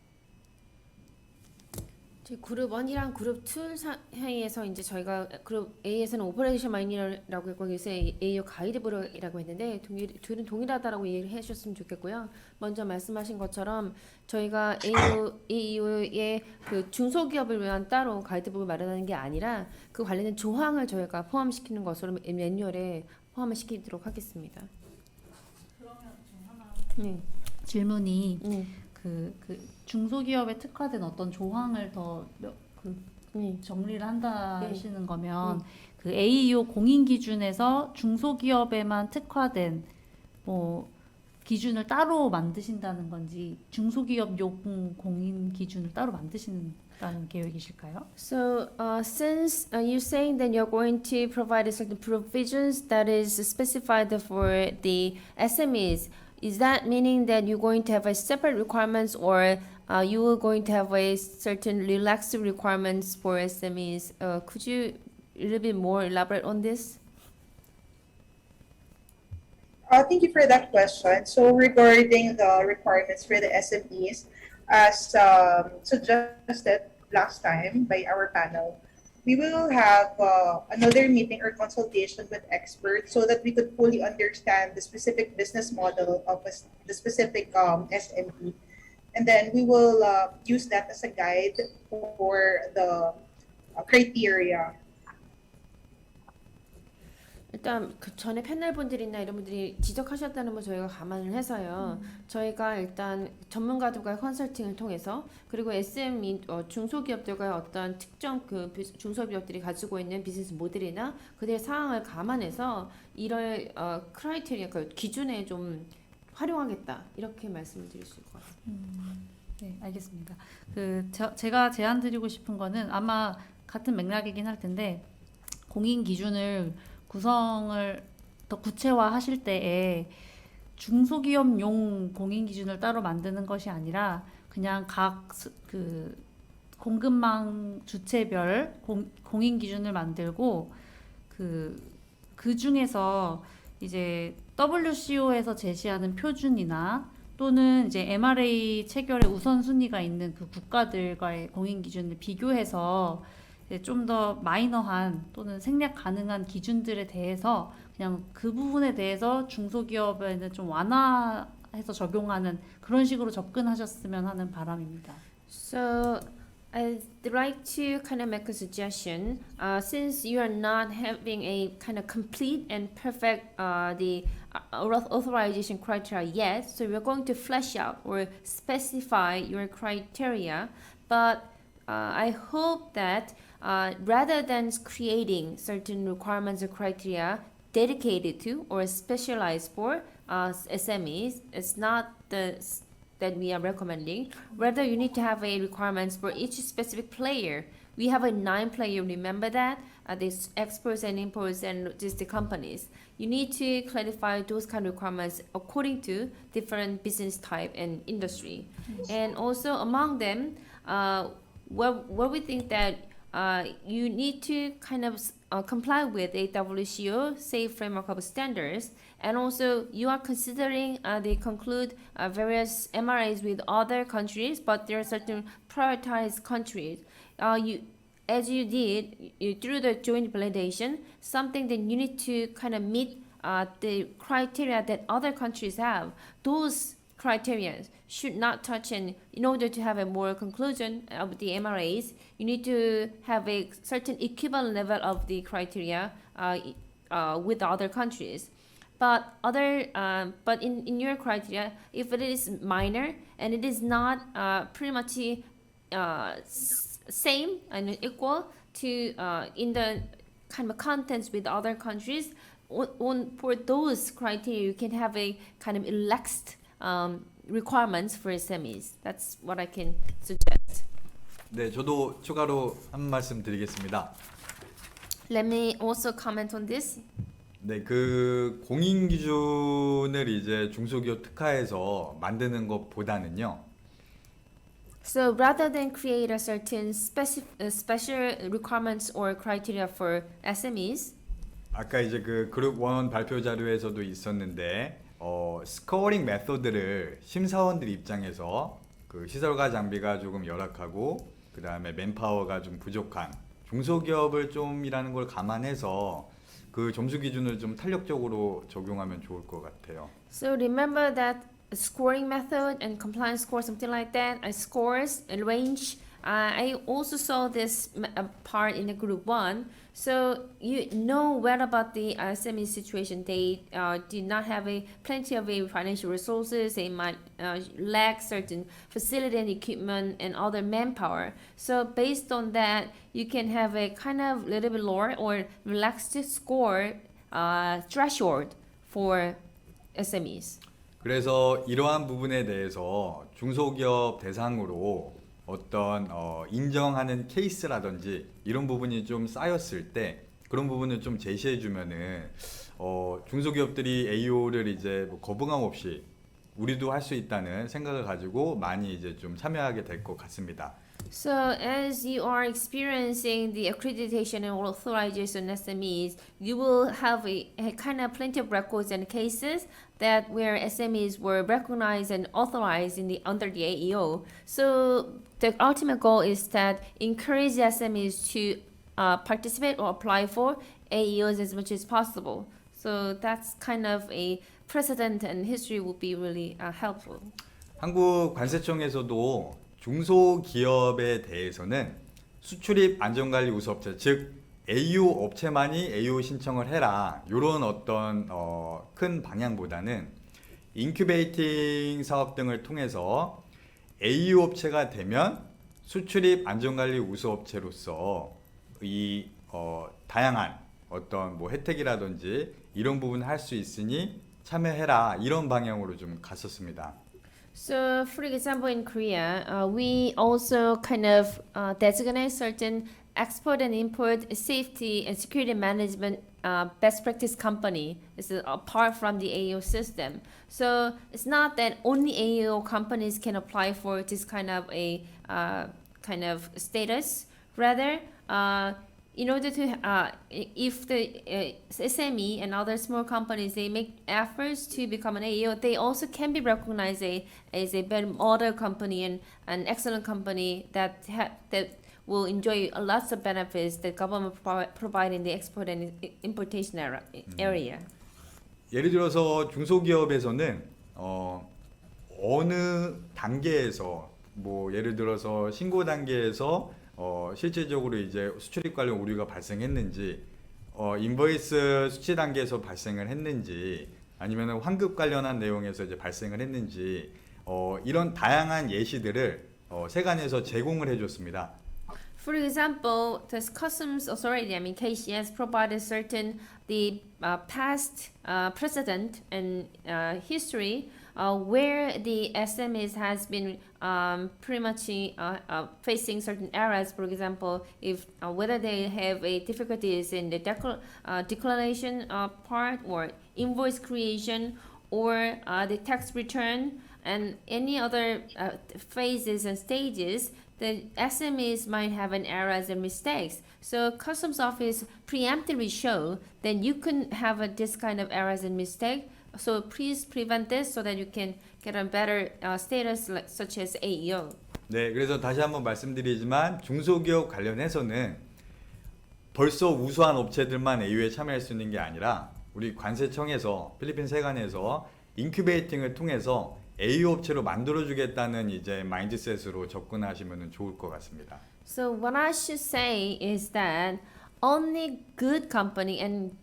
그룹 1이랑 그룹 2 사이에서 이제 저희가 그룹 A에서는 오퍼레이션 마이너라고 했고 여기서 AO 가이드북이라고 했는데 둘은 동일하다라고 이해를 해주셨으면 좋겠고요. 먼저 말씀하신 것처럼 저희가 AEO의 그 중소기업을 위한 따로 가이드북을 마련하는 게 아니라 그 관련된 조항을 저희가 포함시키는 것으로 매뉴얼에 포함을 시키도록 하겠습니다. 네. 질문이 네. 그 중소기업에 특화된 어떤 조항을 더 정리를 한다 네. 하시는 거면 그 AEO 공인 기준에서 중소기업에만 특화된 뭐 기준을 따로 만드신다는 건지 중소기업용 공인 기준을 따로 만드신다는 계획이실까요? So, since you're saying that you're going to provide certain provisions that is specified for the SMEs, is that meaning that you're going to have a separate requirements, or you are going to have a certain relaxed requirements for SMEs? Could you a little bit more elaborate on this? Thank you for that question. So regarding the requirements for the SMEs, as suggested last time by our panel, we will have another meeting or consultation with experts so that we could fully understand the specific business model of the specific SME. And then we will use that as a guide for the criteria. 일단 그 전에 패널 분들이나 이런 분들이 지적하셨다는 걸 저희가 감안을 해서요. 저희가 일단 전문가들과 컨설팅을 통해서 그리고 SME 중소기업들과 어떤 특정 그 중소기업들이 가지고 있는 비즈니스 모델이나 그들의 상황을 감안해서 이럴 크라이테리아 그 기준에 좀 활용하겠다 이렇게 말씀을 드릴 수 있을 것 같아요. 네, 알겠습니다. 제가 제안 드리고 싶은 거는 아마 같은 맥락이긴 할 텐데 공인 기준을 구성을 더 구체화하실 때에 중소기업용 공인 기준을 따로 만드는 것이 아니라 그냥 각 공급망 주체별 공인 기준을 만들고 그 중에서 이제 WCO에서 제시하는 표준이나 또는 이제 MRA 체결의 우선순위가 있는 그 국가들과의 공인 기준을 비교해서 좀 더 마이너한 또는 생략 가능한 기준들에 대해서 그냥 그 부분에 대해서 중소기업에는 좀 완화해서 적용하는 그런 식으로 접근하셨으면 하는 바람입니다. So I'd like to kind of make a suggestion. Since you are not having a kind of complete and perfect the authorization criteria yet, so we're going to flesh out or specify your criteria. But I hope that rather than creating certain requirements or criteria dedicated to or specialized for SMEs, it's not that we are recommending. Rather, you need to have a requirements for each specific player. We have a 9-player, remember that? These exports and imports and logistic companies. You need to clarify those kind of requirements according to different business type and industry. And also among them, where we think that you need to kind of comply with a WCO safe framework of standards, and also you are considering they conclude various MRAs with other countries, but there are certain prioritized countries. As you did through the joint validation, something that you need to kind of meet the criteria that other countries have. Those criteria should not touch, and in order to have a more conclusion of the MRAs, you need to have a certain equivalent level of the criteria with other countries. But in your criteria, if it is minor and it is not pretty much same and equal to in the kind of contents with other countries, for those criteria you can have a kind of relaxed requirements for SMEs. That's what I can suggest. 네, 저도 추가로 한 말씀 드리겠습니다. Let me also comment on this. 네, 그 공인 기준을 이제 중소기업 특화해서 만드는 것보다는요. So rather than create a certain special requirements or criteria for SMEs, 아까 이제 그 그룹 1 발표 자료에서도 있었는데 스코어링 메소드를 심사원들 입장에서 그 시설과 장비가 조금 열악하고 그 다음에 맨파워가 좀 부족한 중소기업을 좀이라는 걸 감안해서 그 점수 기준을 좀 탄력적으로 적용하면 좋을 것 같아요. So remember that scoring method and compliance score, something like that, scores and range. I also saw this part in the group 1. So you know well about the SME situation. They did not have plenty of financial resources. They might lack certain facility and equipment and other manpower. So based on that, you can have a kind of little bit lower or relaxed score threshold for SMEs. 그래서 이러한 부분에 대해서 중소기업 대상으로 어떤 인정하는 케이스라든지 이런 부분이 좀 쌓였을 때 그런 부분을 좀 제시해 주면은 중소기업들이 AO를 이제 뭐 거부감 없이 우리도 할 수 있다는 생각을 가지고 많이 이제 좀 참여하게 될 것 같습니다. So as you are experiencing the accreditation and authorization SMEs, you will have a kind of plenty of records and cases that where SMEs were recognized and authorized under the AEO. So the ultimate goal is that encourage SMEs to participate or apply for AEOs as much as possible. So that's kind of a precedent and history would be really helpful. 한국관세청에서도 중소기업에 대해서는 수출입 안전관리 우수업체 즉 AO 업체만이 AO 신청을 해라 이런 어떤 큰 방향보다는 인큐베이팅 사업 등을 통해서 AO 업체가 되면 수출입 안전관리 우수업체로서 이 다양한 어떤 뭐 혜택이라든지 이런 부분 할 수 있으니 참여해라 이런 방향으로 좀 갔었습니다. So, for example, in Korea, we also kind of designate certain export and import safety and security management best practice company. This is apart from the AO system. So it's not that only AO companies can apply for this kind of a kind of status. Rather, in order to if the SME and other small companies they make efforts to become an AO, they also can be recognized as a better model company and an excellent company that will enjoy lots of benefits that government provide in the export and importation area. 예를 들어서 중소기업에서는 어느 단계에서 뭐 예를 들어서 신고 단계에서 실질적으로 이제 수출입 관련 오류가 발생했는지, 인보이스 수치 단계에서 발생을 했는지, 아니면 환급 관련한 내용에서 이제 발생을 했는지, 이런 다양한 예시들을 세관에서 제공을 해줬습니다. For example, the customs authority, KCS, provided certain the past precedent and history where the SMEs has been pretty much facing certain errors. For example, if whether they have difficulties in the declaration part or invoice creation or the tax return and any other phases and stages, the SMEs might have an errors and mistakes. So customs office preemptively show that you can have this kind of errors and mistake. So please prevent this so that you can get a better status such as AEO. 네, 그래서 다시 한번 말씀드리지만 중소기업 관련해서는 벌써 우수한 업체들만 AO에 참여할 수 있는 게 아니라 우리 관세청에서 필리핀 세관에서 인큐베이팅을 통해서 AO 업체로 만들어주겠다는 이제 마인드셋으로 접근하시면 좋을 것 같습니다. So what I should say is that only good company and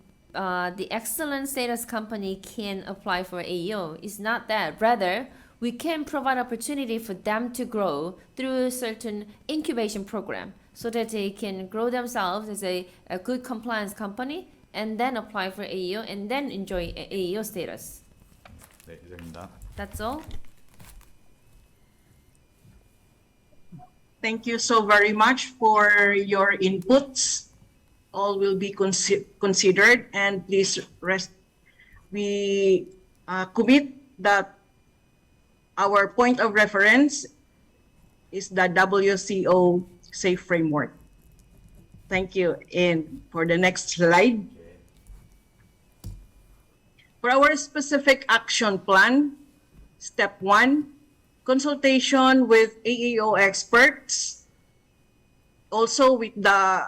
the excellent status company can apply for AEO. It's not that. Rather, we can provide opportunity for them to grow through certain incubation program so that they can grow themselves as a good compliance company and then apply for AEO and then enjoy AEO status. 네, 이상입니다. That's all. Thank you so very much for your inputs. All will be considered, and please rest. We commit that our point of reference is the WCO Safe Framework. Thank you. And for the next slide. For our specific action plan, step 1, consultation with AEO experts, also with the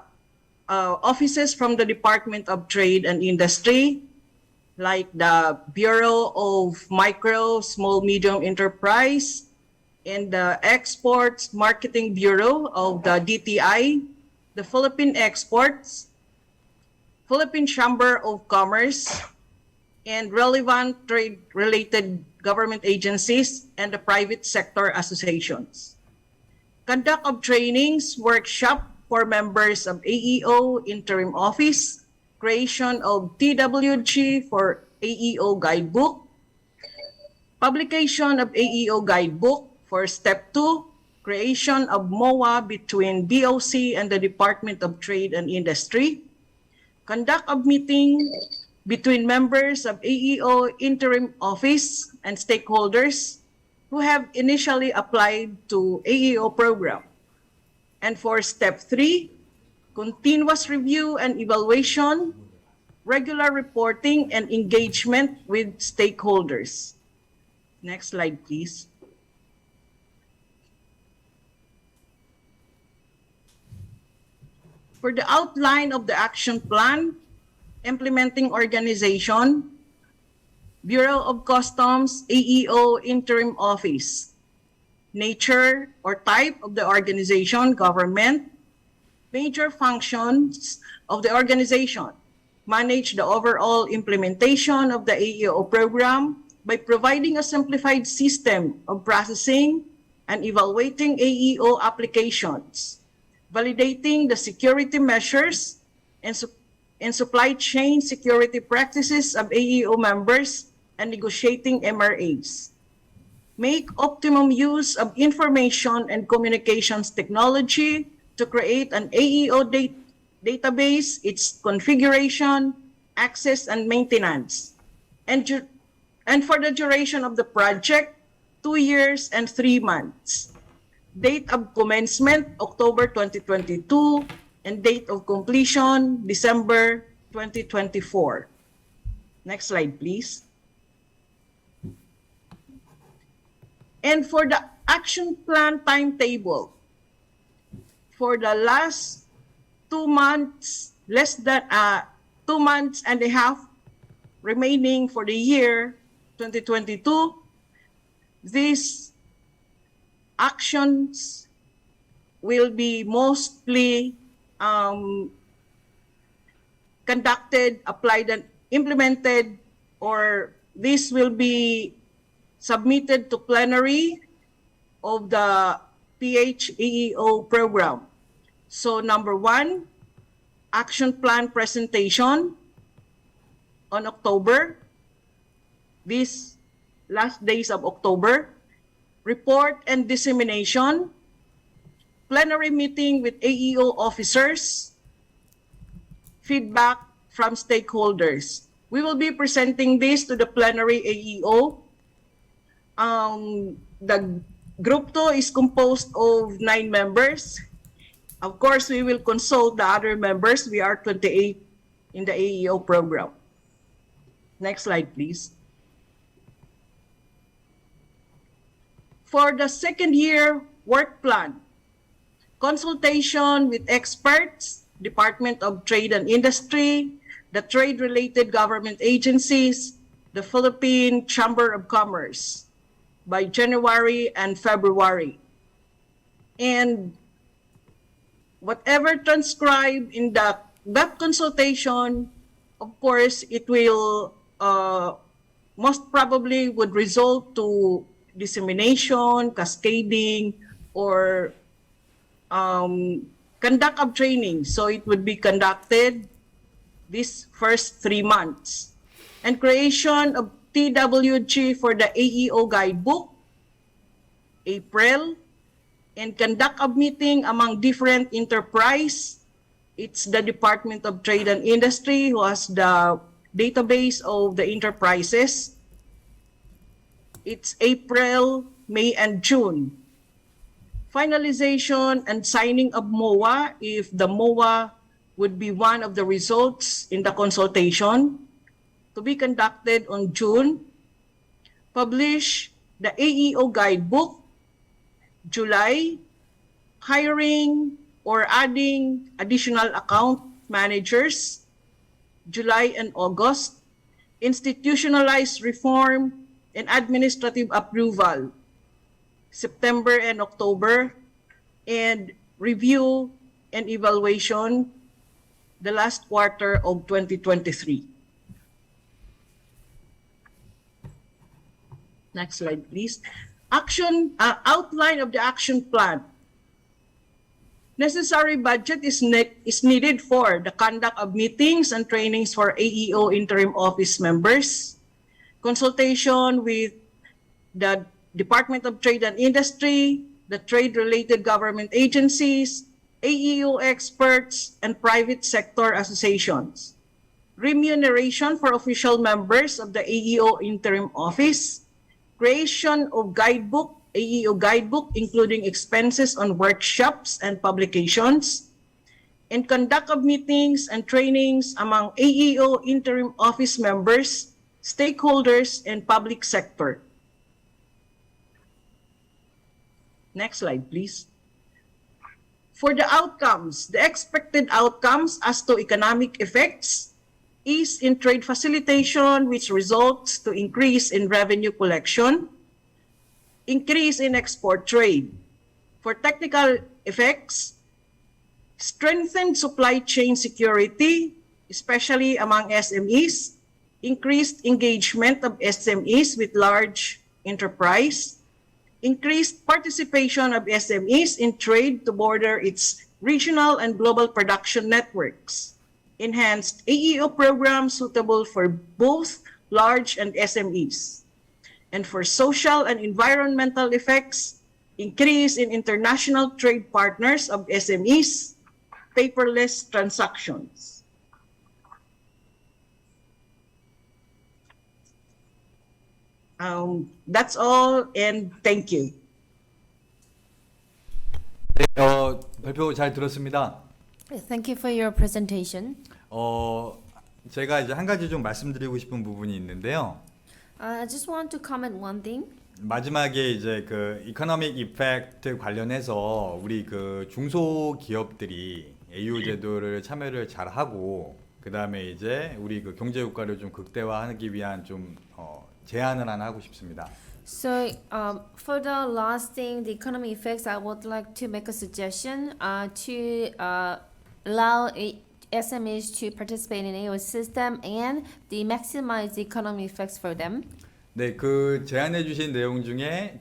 offices from the Department of Trade and Industry, like the Bureau of Micro, Small, Medium Enterprise, and the Exports Marketing Bureau of the DTI, the Philippine Exports, Philippine Chamber of Commerce, and relevant trade-related government agencies and the private sector associations. Conduct of trainings, workshop for members of AEO Interim Office, creation of TWG for AEO Guidebook, publication of AEO Guidebook for Step 2, creation of MOA between DOC and the Department of Trade and Industry, conduct of meeting between members of AEO Interim Office and stakeholders who have initially applied to AEO program. And for Step 3, continuous review and evaluation, regular reporting and engagement with stakeholders. Next slide, please. For the outline of the action plan, implementing organization, Bureau of Customs, AEO Interim Office, nature or type of the organization, government, major functions of the organization, manage the overall implementation of the AEO program by providing a simplified system of processing and evaluating AEO applications, validating the security measures and supply chain security practices of AEO members and negotiating MRAs. Make optimum use of information and communications technology to create an AEO database, its configuration, access, and maintenance. And for the duration of the project, 2 years and 3 months. Date of commencement, October 2022, and date of completion, December 2024. Next slide, please. And for the action plan timetable, for the last 2 months, less than 2 months and a half remaining for the year 2022, these actions will be mostly conducted, applied, and implemented, or this will be submitted to plenary of the PHEEO program. So number 1, action plan presentation on October, these last days of October, report and dissemination, plenary meeting with AEO officers, feedback from stakeholders. We will be presenting this to the plenary AEO. The Group 2 is composed of 9 members. Of course, we will consult the other members. We are 28 in the AEO program. Next slide, please. For the second year work plan, consultation with experts, Department of Trade and Industry, the trade-related government agencies, the Philippine Chamber of Commerce by January and February. And whatever transcribed in that consultation, of course, it will most probably would result to dissemination, cascading, or conduct of training. So it would be conducted this first 3 months. And creation of TWG for the AEO guidebook, April, and conduct of meeting among different enterprise. It's the Department of Trade and Industry who has the database of the enterprises. It's April, May, and June. Finalization and signing of MOA, if the MOA would be one of the results in the consultation, to to be conducted on June, publish the AEO guidebook, July, hiring or adding additional account managers, July and August, institutionalized reform and administrative approval, September and October, and review and evaluation the last quarter of 2023. Next slide, please. Outline of the action plan. Necessary budget is needed for the conduct of meetings and trainings for AEO interim office members, consultation with the Department of Trade and Industry, the trade-related government agencies, AEO experts, and private sector associations. Remuneration for official members of the AEO interim office, creation of guidebook, AEO guidebook, including expenses on workshops and publications, and conduct of meetings and trainings among AEO interim office members, stakeholders, and public sector. Next slide, please. For the outcomes, the expected outcomes as to economic effects is in trade facilitation, which results to increase in revenue collection, increase in export trade. For technical effects, strengthened supply chain security, especially among SMEs, increased engagement of SMEs with large enterprise, increased participation of SMEs in trade to border its regional and global production networks, enhanced AEO programs suitable for both large and SMEs. And for social and environmental effects, increase in international trade partners of SMEs, paperless transactions. That's all, and thank you. 네, 발표 잘 들었습니다. Thank you for your presentation. 제가 이제 한 가지 좀 말씀드리고 싶은 부분이 있는데요. I just want to comment one thing. 마지막에 이제 그 이코노믹 이펙트 관련해서 우리 그 중소기업들이 AU 제도를 참여를 잘 하고 그 다음에 이제 우리 그 경제 효과를 좀 극대화하기 위한 좀 제안을 하나 하고 싶습니다. So, for the last thing, the economic effects, I would like to make a suggestion to allow SMEs to participate in AO system and the maximize the economic effects for them. 네, 그 제안해 주신 내용 중에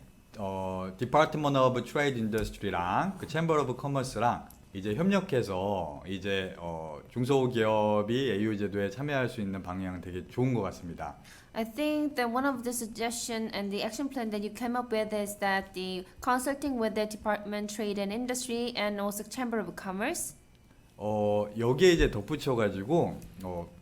Department of Trade Industry랑 그 Chamber of Commerce랑 이제 협력해서 이제 중소기업이 AU 제도에 참여할 수 있는 방향은 되게 좋은 것 같습니다. I think that one of the suggestion and the action plan that you came up with is that the consulting with the Department Trade and Industry and also Chamber of Commerce. 여기에 이제 덧붙여 가지고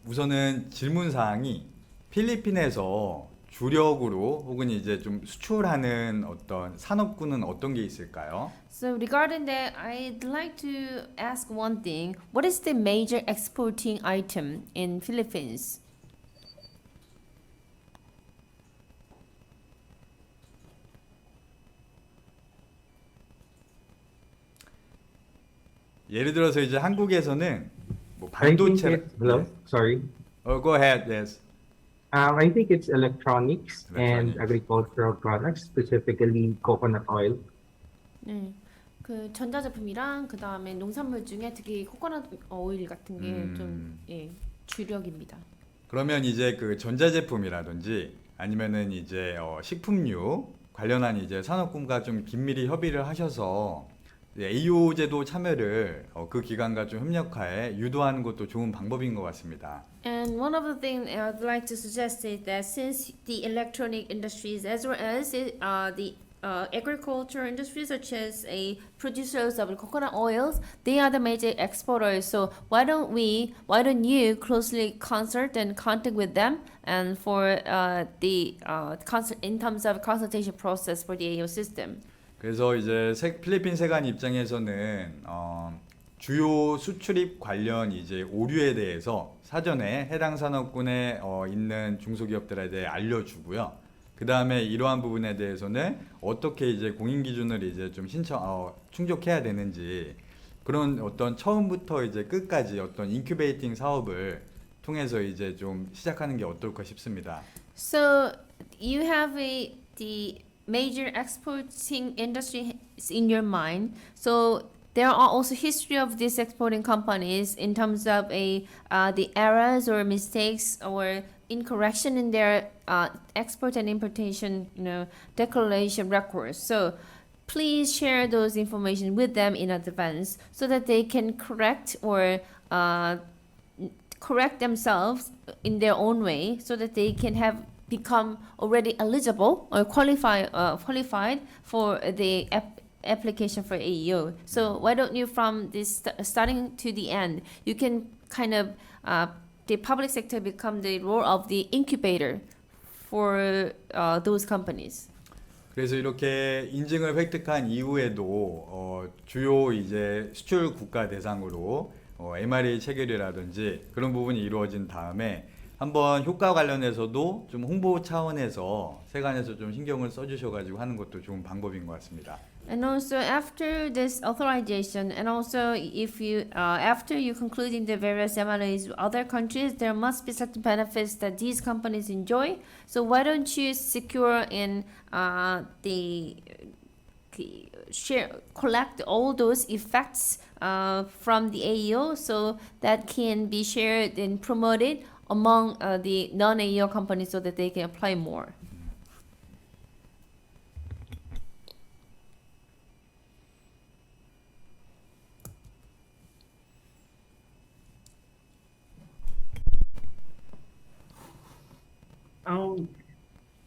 우선은 질문 사항이 필리핀에서 주력으로 혹은 이제 좀 수출하는 어떤 산업군은 어떤 게 있을까요? So regarding that, I'd like to ask one thing. What is the major exporting item in Philippines? 예를 들어서 이제 한국에서는 뭐 I think 반도체 hello, sorry. Go ahead. Yes. I think it's electronics and Electronics. agricultural products, specifically coconut oil. 네. 그 전자제품이랑 그 다음에 농산물 중에 특히 코코넛 오일 같은 게 좀 주력입니다. 그러면 이제 그 전자제품이라든지 아니면은 이제 식품류 관련한 이제 산업군과 좀 긴밀히 협의를 하셔서 AO 제도 참여를 그 기관과 좀 협력하에 유도하는 것도 좋은 방법인 것 같습니다. And one of the things I'd like to suggest is that since the electronic industries as well as the agriculture industries such as producers of coconut oils, they are the major exporters. So why don't you closely consult and contact with them and for in terms of consultation process for the AO system. 그래서 이제 필리핀 세관 입장에서는 주요 수출입 관련 이제 오류에 대해서 사전에 해당 산업군에 있는 중소기업들에 대해 알려주고요. 그 다음에 이러한 부분에 대해서는 어떻게 이제 공인 기준을 이제 좀 충족해야 되는지 그런 어떤 처음부터 이제 끝까지 어떤 인큐베이팅 사업을 통해서 이제 좀 시작하는 게 어떨까 싶습니다. So you have the major exporting industry in your mind. So there are also history of these exporting companies in terms of the errors or mistakes or incorrection in their export and importation, declaration records. So please share those information with them in advance so that they can correct or correct themselves in their own way, so that they can have become already eligible or qualified for the application for AEO. So why don't you, from this starting to the end, you can kind of the public sector become the role of the incubator for those companies. 그래서 이렇게 인증을 획득한 이후에도 주요 이제 수출 국가 대상으로 MRA 체결이라든지 그런 부분이 이루어진 다음에 한번 효과 관련해서도 좀 홍보 차원에서 세관에서 좀 신경을 써주셔가지고 하는 것도 좋은 방법인 것 같습니다. And also after this authorization, and also if you after you concluding the various MLAs with other countries, there must be certain benefits that these companies enjoy. So why don't you secure in the collect all those effects from the AEO, so that can be shared and promoted among the non-AEO companies so that they can apply more.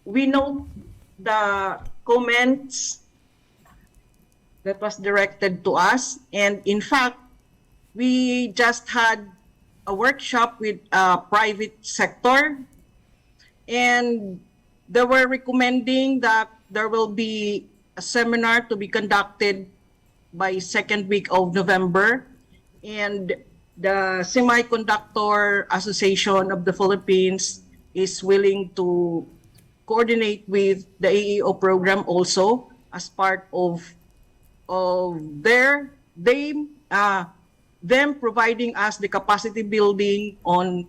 We note the comments that was directed to us, and in fact, we just had a workshop with private sector, and they were recommending that there will be a seminar to be conducted by second week of November, and the Semiconductor Association of the Philippines is willing to coordinate with the AEO program also as part of them providing us the capacity building on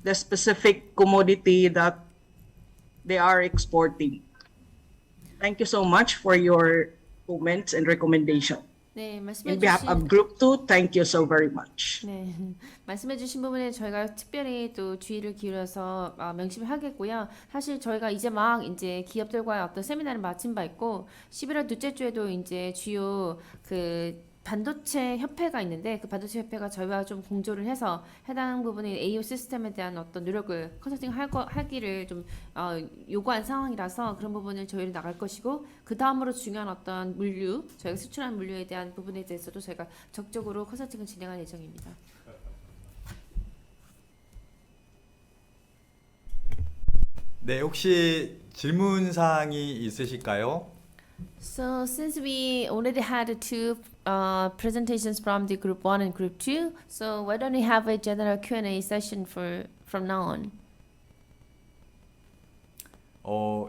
the specific commodity that they are exporting. Thank you so much for your comments and recommendation. 네, 말씀해 In behalf 주신 of Group 2, thank you so very much. 네, 말씀해주신 부분에 저희가 특별히 또 주의를 기울여서 명심을 하겠고요. 사실 저희가 이제 막 이제 기업들과의 어떤 세미나를 마친 바 있고 11월 둘째 주에도 이제 주요 그 반도체 협회가 있는데 그 반도체 협회가 저희와 좀 공조를 해서 해당 부분의 AO 시스템에 대한 어떤 노력을 컨설팅 하기를 좀 요구한 상황이라서 그런 부분을 저희를 나갈 것이고 그 다음으로 중요한 어떤 물류 저희가 수출한 물류에 대한 부분에 대해서도 저희가 적극적으로 컨설팅을 진행할 예정입니다. 네, 혹시 질문 사항이 있으실까요? So since we already had two presentations from the group 1 and group 2, so why don't we have a general Q&A session from now on?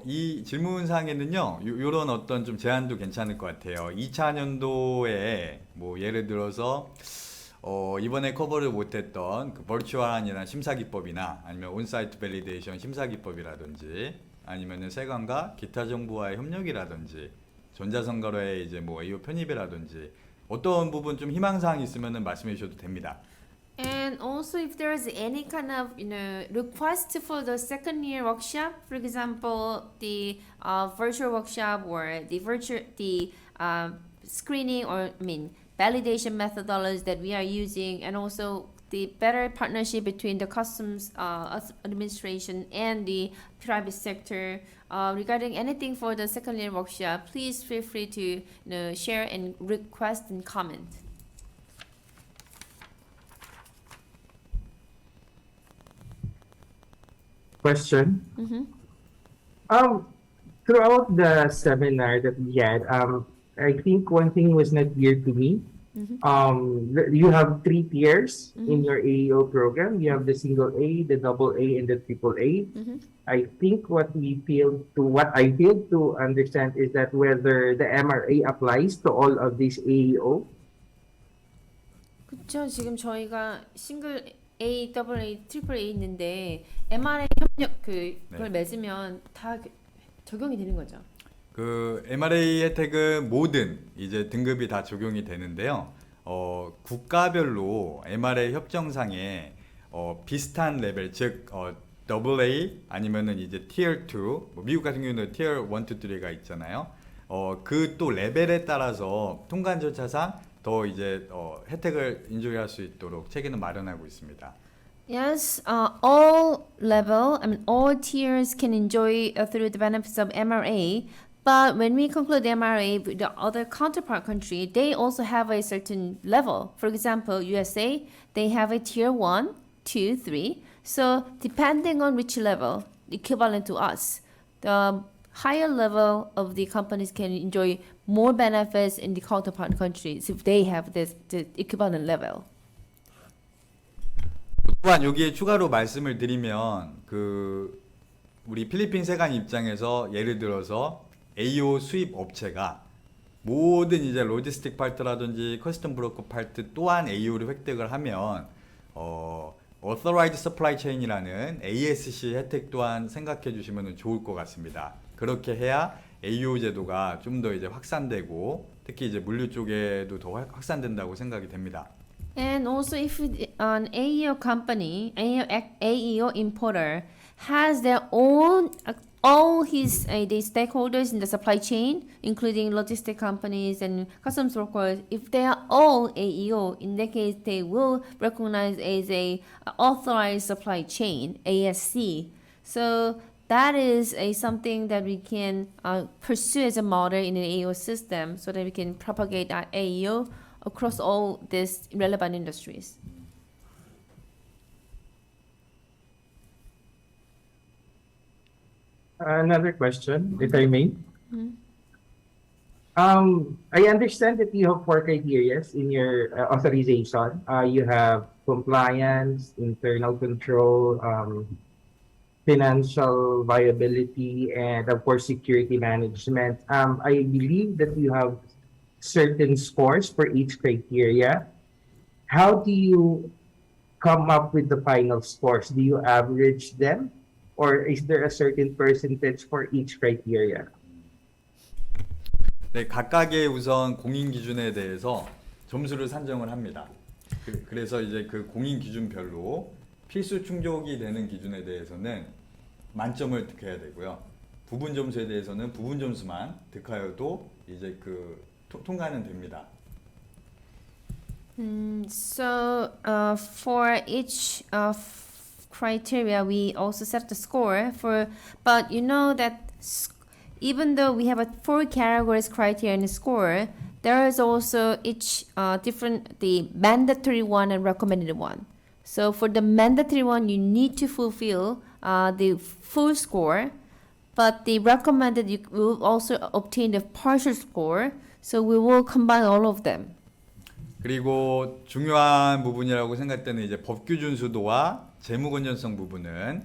이 질문 사항에는요, 요런 어떤 좀 제안도 괜찮을 것 같아요. 2차년도에 뭐 예를 들어서 이번에 커버를 못했던 그 버추얼한이나 심사기법이나 아니면 온사이트 밸리데이션 심사기법이라든지 아니면은 세관과 기타 정부와의 협력이라든지 전자선거로의 이제 뭐 AO 편입이라든지 어떤 부분 좀 희망사항이 있으면은 말씀해 주셔도 됩니다. And also if there is any kind of request for the second year workshop, for example, the virtual workshop or the screening or validation methodologies that we are using, and also the better partnership between the customs administration and the private sector regarding anything for the second year workshop, please feel free to share and request and comment. Question. Mm-hmm. Throughout the seminar that we had, I think one thing was not clear to me. You have 3 tiers in your AEO program. You have the single A, the double A, and the triple A. I think what I failed to understand is that whether the MRA applies to all of these AEO. 그쵸. 지금 저희가 싱글 A, 더블 A, 트리플 A 있는데 MRA 협력 그걸 맺으면 다 적용이 되는 거죠. 그 MRA 혜택은 모든 이제 등급이 다 적용이 되는데요. 국가별로 MRA 협정상에 비슷한 레벨, 즉 더블 A 아니면은 이제 티어 2, 뭐 미국 같은 경우는 티어 1, 2, 3가 있잖아요. 그 또 레벨에 따라서 통관 절차상 더 이제 혜택을 인조할 수 있도록 체계는 마련하고 있습니다. Yes, all tiers can enjoy through the benefits of MRA. But when we conclude the MRA with the other counterpart country, they also have a certain level. For example, USA, they have a tier 1, 2, 3. So depending on which level, equivalent to us, the higher level of the companies can enjoy more benefits in the counterpart countries if they have the equivalent level. 또한 여기에 추가로 말씀을 드리면 우리 필리핀 세관 입장에서 예를 들어서 AO 수입 업체가 모든 이제 로지스틱 파트라든지 커스텀 브로커 파트 또한 AO를 획득을 하면 Authorized Supply Chain이라는 ASC 혜택 또한 생각해 주시면 좋을 것 같습니다. 그렇게 해야 AO 제도가 좀 더 이제 확산되고 특히 이제 물류 쪽에도 더 확산된다고 생각이 됩니다. And also, if an AEO company, AEO importer, has their own, all his the stakeholders in the supply chain, including logistic companies and customs workers, if they are all AEO, in that case, they will recognize as a authorized supply chain, ASC. So that is something that we can pursue as a model in an AEO system, so that we can propagate our AEO across all these relevant industries. Another question, if I may. I understand that you have 4 criteria in your authorization. You have compliance, internal control, financial viability, and of course security management. I believe that you have certain scores for each criteria. How do you come up with the final scores? Do you average them? Or is there a certain percentage for each criteria? 네, 각각의 우선 공인 기준에 대해서 점수를 산정을 합니다. 그래서 이제 그 공인 기준별로 필수 충족이 되는 기준에 대해서는 만점을 득해야 되고요. 부분 점수에 대해서는 부분 점수만 득하여도 이제 통과는 됩니다. So for each criteria, we also set the score for. But you know that even though we have a 4 categories criteria in the score, there is also each different the mandatory one and recommended one. So for the mandatory one, you need to fulfill the full score, but the recommended you will also obtain the partial score. So we will combine all of them. 그리고 중요한 부분이라고 생각되는 이제 법규 준수도와 재무 건전성 부분은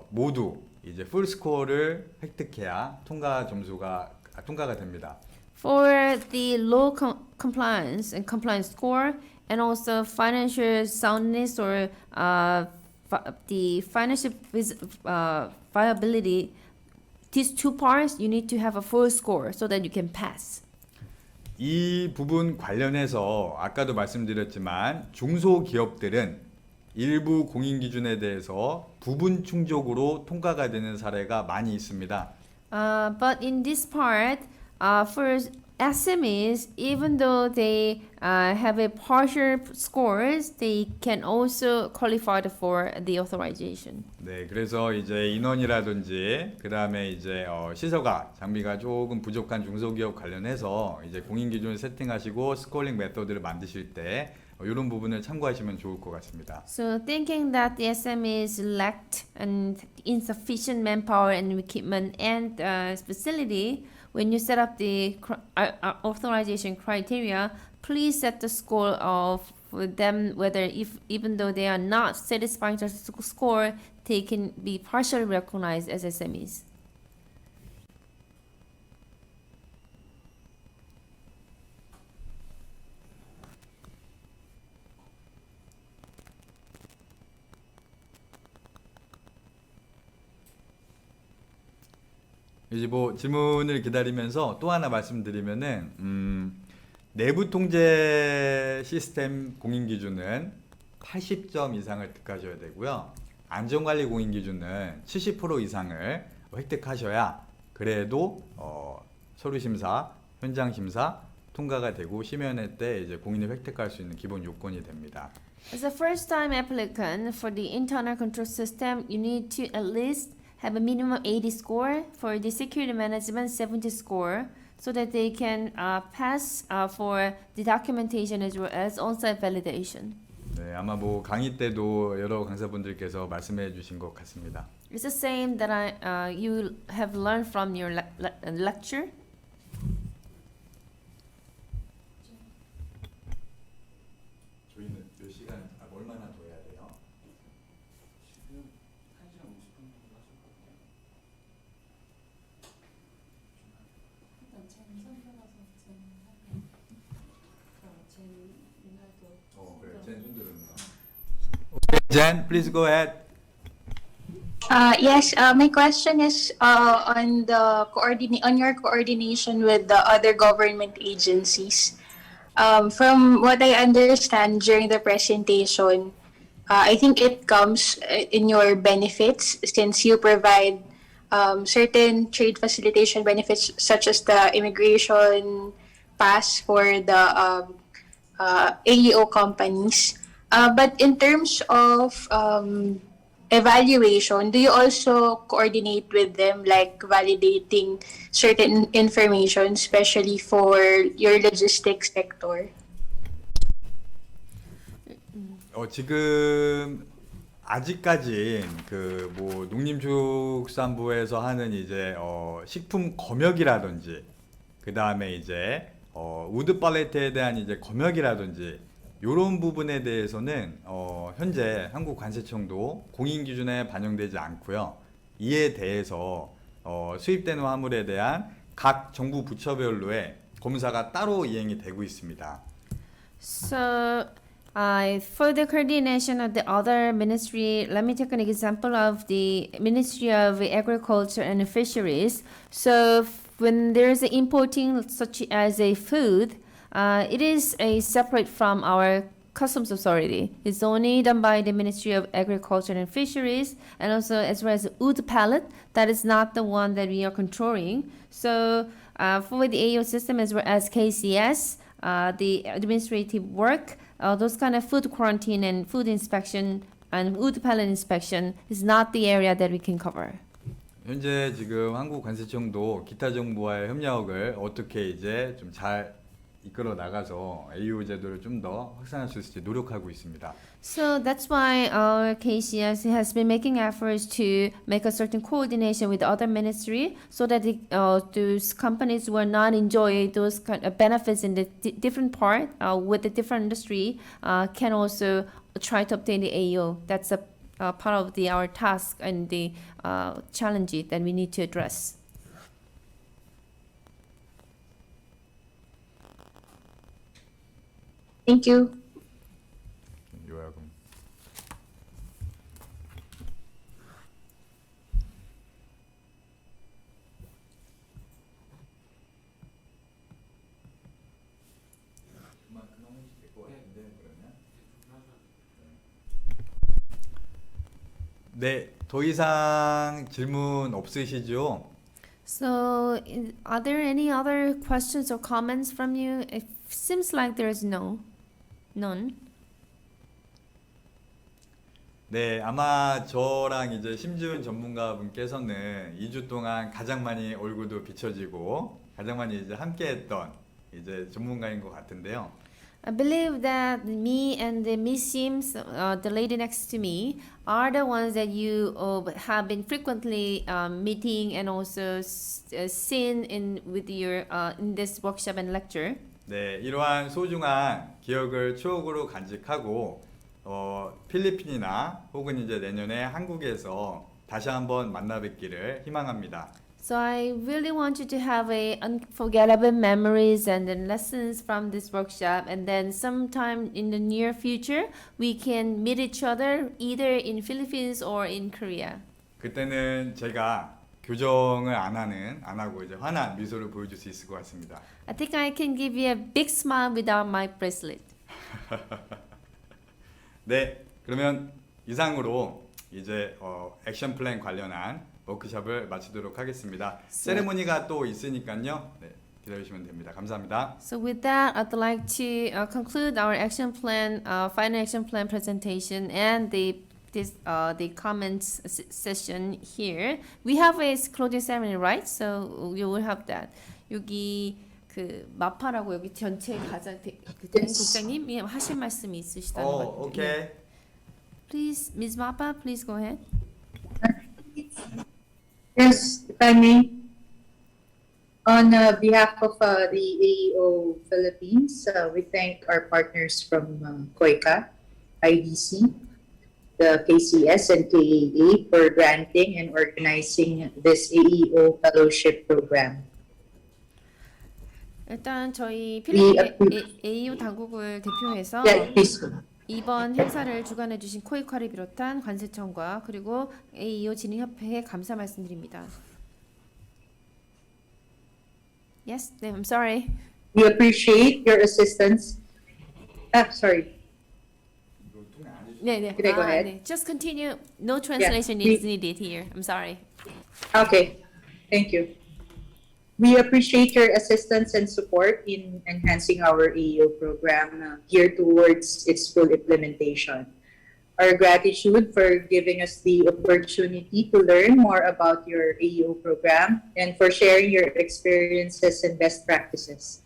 모두 이제 풀 스코어를 획득해야 통과가 됩니다. For the low compliance and compliance score, and also financial soundness or the financial viability, these 2 parts you need to have a full score so that you can pass. 이 부분 관련해서 아까도 말씀드렸지만 중소기업들은 일부 공인 기준에 대해서 부분 충족으로 통과가 되는 사례가 많이 있습니다. But in this part, for SMEs, even though they have a partial scores, they can also qualify for the authorization. 네, 그래서 이제 인원이라든지 그다음에 이제 시설과 장비가 조금 부족한 중소기업 관련해서 이제 공인 기준을 세팅하시고 스코어링 메소드를 만드실 때 이런 부분을 참고하시면 좋을 것 같습니다. So thinking that the SMEs lacked and insufficient manpower and equipment and facility, when you set up the authorization criteria, please set the score of with them whether if even though they are not satisfying the score, they can be partially recognized as SMEs. 이제 뭐 질문을 기다리면서 또 하나 말씀드리면은 내부 통제 시스템 공인 기준은 80점 이상을 득하셔야 되고요. 안전관리 공인 기준은 70% 이상을 획득하셔야 그래도 서류 심사, 현장 심사 통과가 되고 심의원회 때 이제 공인을 획득할 수 있는 기본 요건이 됩니다. As a first-time applicant for the internal control system, you need to at least have a minimum 80 score, for the security management 70 score, so that they can pass for the documentation as well as on-site validation. 네, 아마 뭐 강의 때도 여러 강사분들께서 말씀해 주신 것 같습니다. It's the same that you have learned from your lecture. 저희는 몇 시간, 얼마나 더 해야 돼요? 지금 1시간 50분 정도 하셨거든요. 그래, 젠 손들었나? Jen, please go ahead. Yes, my question is on the on your coordination with the other government agencies. From what I understand during the presentation, I think it comes in your benefits since you provide certain trade facilitation benefits such as the immigration pass for the AEO companies. But in terms of evaluation, do you also coordinate with them, like validating certain information, especially for your logistics sector? 지금 아직까지 그 뭐 농림축산부에서 하는 이제 식품 검역이라든지 그 다음에 이제 우드 팔레트에 대한 이제 검역이라든지 이런 부분에 대해서는 현재 한국관세청도 공인 기준에 반영되지 않고요. 이에 대해서 수입되는 화물에 대한 각 정부 부처별로의 검사가 따로 이행이 되고 있습니다. So, for the coordination of the other ministry, let me take an example of the Ministry of Agriculture and Fisheries. So, when there is a importing such as a food, it is a separate from our customs authority. It's only done by the Ministry of Agriculture and Fisheries, and also as well as the wood pallet. That is not the one that we are controlling. So for the AO system as well as KCS, the administrative work, those kind of food quarantine and food inspection and wood pallet inspection is not the area that we can cover. 현재 지금 한국관세청도 기타 정부와의 협력을 어떻게 이제 좀 잘 이끌어 나가서 AO 제도를 좀 더 확산할 수 있을지 노력하고 있습니다. So that's why our KCS has been making efforts to make a certain coordination with other ministry so that those companies will not enjoy those kind of benefits in the different part with the different industry can also try to obtain the AO. That's a part of our task and the challenge that we need to address. Thank you. You're welcome. 네, 더 이상 질문 없으시죠? So, are there any other questions or comments from you? It seems like there is none. 네, 아마 저랑 이제 심지훈 전문가분께서는 2주 동안 가장 많이 얼굴도 비춰지고 가장 많이 이제 함께했던 이제 전문가인 것 같은데요. I believe that me and the Miss Sims, the lady next to me, are the ones that you have been frequently meeting and also seen in with your in this workshop and lecture. 네, 이러한 소중한 기억을 추억으로 간직하고 필리핀이나 혹은 이제 내년에 한국에서 다시 한번 만나 뵙기를 희망합니다. So I really want you to have a unforgettable memories and then lessons from this workshop, and then sometime in the near future we can meet each other either in Philippines or in Korea. 그때는 제가 교정을 안 하고 이제 환한 미소를 보여줄 수 있을 것 같습니다. I think I can give you a big smile without my bracelet. 네, 그러면 이상으로 이제 액션 플랜 관련한 워크숍을 마치도록 하겠습니다. 세레모니가 또 있으니까요. 네, 기다리시면 됩니다. 감사합니다. So with that, I'd like to conclude our action plan, final action plan presentation, and the comments session here. We have a closing ceremony, right? So you will have that. 여기 그 마파라고 여기 전체 가장 그 국장님이 하실 말씀이 있으시다는 것 같아요. 오케이. Please, Ms. Mapa, please go ahead. Yes, if I may. On behalf of the AEO Philippines, we thank our partners from COICA, IDC, the KCS, and KAA for granting and organizing this AEO Fellowship Program. 일단 저희 필리핀 AEO 당국을 대표해서 Yeah, please. 이번 행사를 주관해 주신 코이카를 비롯한 관세청과 그리고 AEO 진흥협회에 감사 말씀드립니다. Yes, 네, I'm sorry. We appreciate your assistance. Sorry. 네, 네. Can I go ahead? 네. Just continue. No translation is needed here. I'm sorry. Okay, thank you. We appreciate your assistance and support in enhancing our AEO program geared towards its full implementation. Our gratitude for giving us the opportunity to learn more about your AEO program and for sharing your experiences and best practices.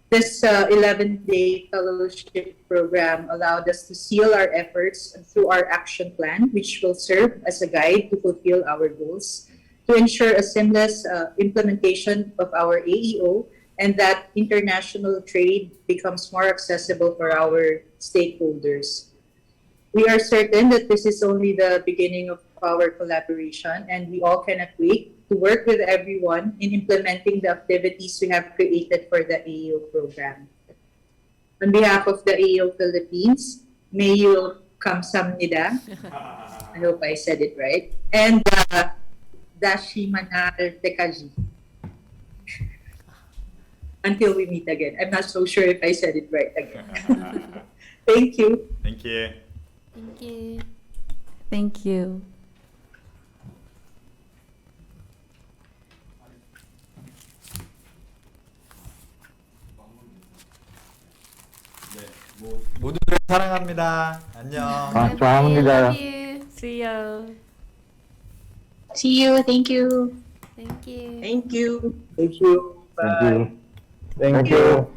This 11-day fellowship program allowed us to seal our efforts through our action plan, which will serve as a guide to fulfill our goals, to ensure a seamless implementation of our AEO and that international trade becomes more accessible for our stakeholders. We are certain that this is only the beginning of our collaboration, and we all cannot wait to work with everyone in implementing the activities we have created for the AEO program. On behalf of the AEO Philippines, may you kamsamnida. I hope I said it right. And Dashimanal Tekaji. Until we meet again. I'm not so sure if I said it right again. Thank you. Thank you. Thank you. Thank you. 모두를 사랑합니다. 안녕. 사랑합니다. Love you. See you. See you. Thank you. Thank you. Thank you. Thank you. Bye. Thank you.